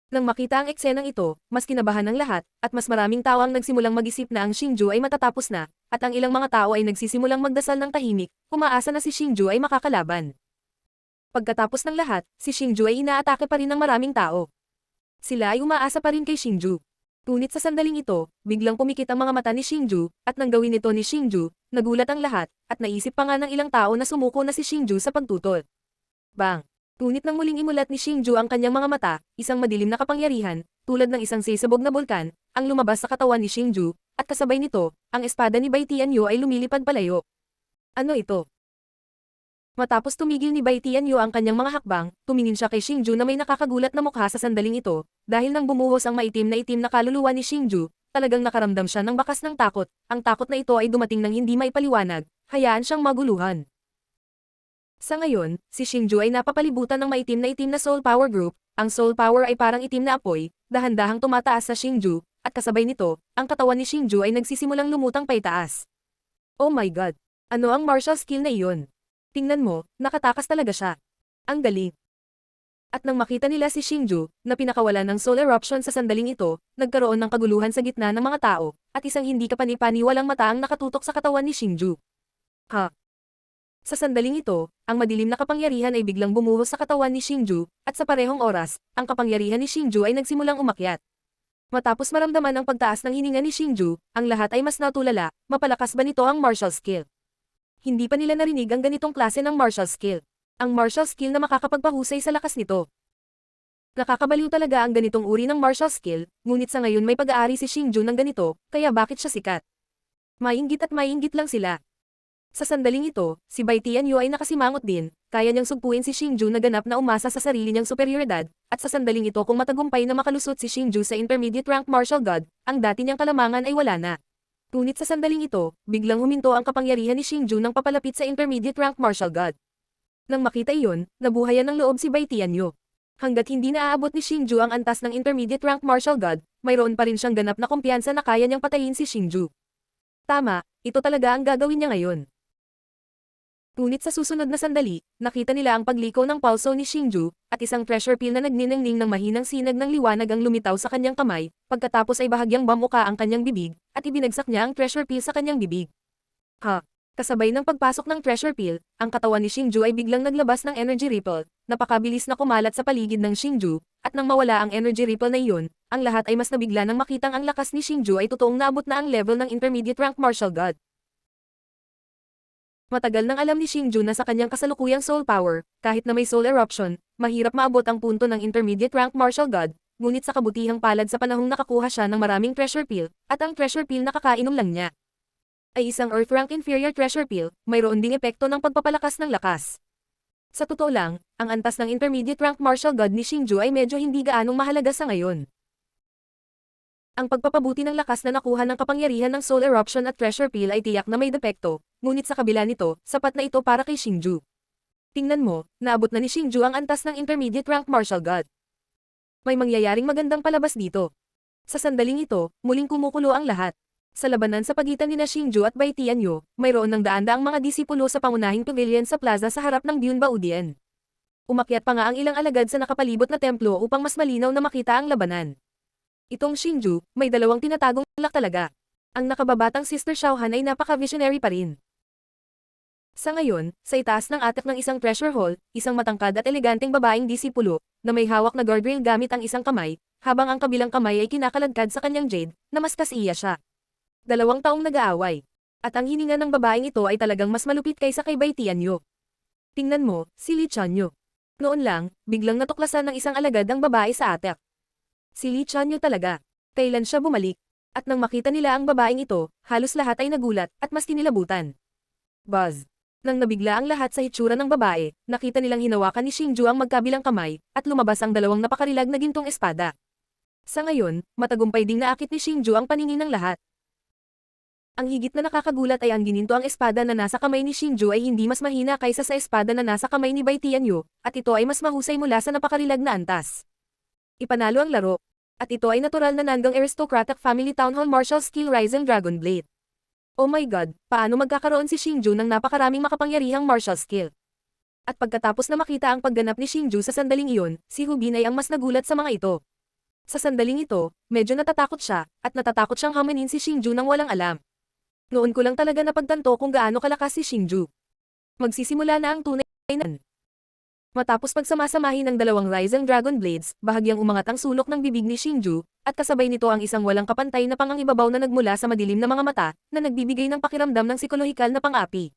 Nang makita ang eksenang ito, mas kinabahan ng lahat, at mas maraming tao ang nagsimulang mag-isip na ang Xingju ay matatapos na, at ang ilang mga tao ay nagsisimulang magdasal ng tahimik, umaasa na si Xingju ay makakalaban. Pagkatapos ng lahat, si Xingju ay inaatake pa rin ng maraming tao. Sila ay umaasa pa rin kay Xingju. Ngunit sa sandaling ito, biglang pumikit ang mga mata ni Xingju, at nang gawin ito ni Xingju, nagulat ang lahat, at naisip pa nga ng ilang tao na sumuko na si Xingju sa pagtutol. Bang! Ngunit nang muling imulat ni Xingju ang kanyang mga mata, isang madilim na kapangyarihan, tulad ng isang sisabog na bulkan, ang lumabas sa katawan ni Xingju, at kasabay nito, ang espada ni Bai Tianyu ay lumilipad palayo. Ano ito? Matapos tumigil ni Bai Tianyu ang kanyang mga hakbang, tumingin siya kay Xingju na may nakakagulat na mukha sa sandaling ito, dahil nang bumuhos ang maitim na kaluluwa ni Xingju, talagang nakaramdam siya ng bakas ng takot, ang takot na ito ay dumating ng hindi maipaliwanag, hayaan siyang maguluhan. Sa ngayon, si Xingju ay napapalibutan ng maitim na Soul Power Group, ang Soul Power ay parang itim na apoy, dahan-dahang tumataas sa Xingju, at kasabay nito, ang katawan ni Xingju ay nagsisimulang lumutang paitaas. Oh my God! Ano ang martial skill na iyon? Tingnan mo, nakatakas talaga siya. Ang galing. At nang makita nila si Xingju, na pinakawalan ng soul eruption sa sandaling ito, nagkaroon ng kaguluhan sa gitna ng mga tao, at isang hindi kapani-paniwalang mata ang nakatutok sa katawan ni Xingju. Ha? Sa sandaling ito, ang madilim na kapangyarihan ay biglang bumuhos sa katawan ni Xingju, at sa parehong oras, ang kapangyarihan ni Xingju ay nagsimulang umakyat. Matapos maramdaman ang pagtaas ng hininga ni Xingju, ang lahat ay mas natulala, mapalakas ba nito ang martial skill? Hindi pa nila narinig ang ganitong klase ng martial skill. Ang martial skill na makakapagpahusay sa lakas nito. Nakakabaliw talaga ang ganitong uri ng martial skill, ngunit sa ngayon may pag-aari si Xingju ng ganito, kaya bakit siya sikat? Mainggit at mainggit lang sila. Sa sandaling ito, si Bai Tianyu ay nakasimangot din, kaya niyang sugpuin si Xingju na ganap na umasa sa sarili niyang superioridad, at sa sandaling ito kung matagumpay na makalusot si Xingju sa intermediate rank martial god, ang dati niyang kalamangan ay wala na. Ngunit sa sandaling ito, biglang huminto ang kapangyarihan ni Xingju nang papalapit sa intermediate rank martial god. Nang makita iyon, nabuhayan ng loob si Bai Tianyu. Hanggat hindi naaabot ni Xingju ang antas ng intermediate rank martial god, mayroon pa rin siyang ganap na kumpiyansa na kaya niyang patayin si Xingju. Tama, ito talaga ang gagawin niya ngayon. Ngunit sa susunod na sandali, nakita nila ang pagliko ng pulso ni Xingju, at isang pressure pill na nagniningning ng mahinang sinag ng liwanag ang lumitaw sa kanyang kamay, pagkatapos ay bahagyang bamuka ang kanyang bibig, at ibinagsak niya ang pressure pill sa kanyang bibig. Ha? Kasabay ng pagpasok ng pressure pill, ang katawan ni Xingju ay biglang naglabas ng energy ripple, napakabilis na kumalat sa paligid ng Xingju, at nang mawala ang energy ripple na iyon, ang lahat ay mas nabigla nang makitang ang lakas ni Xingju ay totoong naabot na ang level ng intermediate rank martial god. Matagal nang alam ni Xingju na sa kanyang kasalukuyang soul power, kahit na may soul eruption, mahirap maabot ang punto ng intermediate rank martial god, ngunit sa kabutihang palad sa panahong nakakuha siya ng maraming treasure pill, at ang treasure pill na kakainom lang niya ay isang Earth rank inferior treasure pill, mayroon ding epekto ng pagpapalakas ng lakas. Sa totoo lang, ang antas ng intermediate rank martial god ni Xingju ay medyo hindi gaanong mahalaga sa ngayon. Ang pagpapabuti ng lakas na nakuha ng kapangyarihan ng soul eruption at treasure pill ay tiyak na may depekto, ngunit sa kabila nito, sapat na ito para kay Xingju. Tingnan mo, naabot na ni Xingju ang antas ng intermediate rank martial god. May mangyayaring magandang palabas dito. Sa sandaling ito, muling kumukulo ang lahat. Sa labanan sa pagitan ni Xingju at Bai Tianyu, mayroon ng daan-daang mga disipulo sa pangunahing pavilion sa plaza sa harap ng Dyunbao Dian. Umakyat pa nga ang ilang alagad sa nakapalibot na templo upang mas malinaw na makita ang labanan. Itong Xingju, may dalawang tinatagong lak talaga. Ang nakababatang Sister Xiaohan ay napaka-visionary pa rin. Sa ngayon, sa itaas ng atak ng isang treasure hall, isang matangkad at eleganteng babaeng disipulo, na may hawak na guardrail gamit ang isang kamay, habang ang kabilang kamay ay kinakaladkad sa kanyang jade, na mas kasiya siya. 2 taong nag-aaway. At ang hininga ng babaeng ito ay talagang mas malupit kaysa kay Bai Tianyu. Tingnan mo, si Li Chanyu. Noon lang, biglang natuklasan ng isang alagad ang babae sa atak. Si Li Chanyu talaga. Kailan siya bumalik? At nang makita nila ang babaeng ito, halos lahat ay nagulat at mas kinilabutan. Buzz. Nang nabigla ang lahat sa hitsura ng babae, nakita nilang hinawakan ni Xingju ang magkabilang kamay, at lumabas ang dalawang napakarilag na gintong espada. Sa ngayon, matagumpay ding naakit ni Xingju ang paningin ng lahat. Ang higit na nakakagulat ay ang gininto ang espada na nasa kamay ni Xingju ay hindi mas mahina kaysa sa espada na nasa kamay ni Bai Tianyu, at ito ay mas mahusay mula sa napakarilag na antas. Ipanalo ang laro. At ito ay natural na nanggang aristocratic family town hall martial skill Rising Dragon Blade. Oh my god, paano magkakaroon si Xingju ng napakaraming makapangyarihang martial skill? At pagkatapos na makita ang pagganap ni Xingju sa sandaling iyon, si Hubin ay ang mas nagulat sa mga ito. Sa sandaling ito, medyo natatakot siya, at natatakot siyang hamanin si Xingju nang walang alam. Noon ko lang talaga napagtanto kung gaano kalakas si Xingju. Magsisimula na ang tunay na. Matapos pagsamasamahin ng dalawang Rising Dragon Blades, bahagyang umangat ang sulok ng bibig ni Xingju, at kasabay nito ang isang walang kapantay na pangangibabaw na nagmula sa madilim na mga mata, na nagbibigay ng pakiramdam ng psikolohikal na pang-api.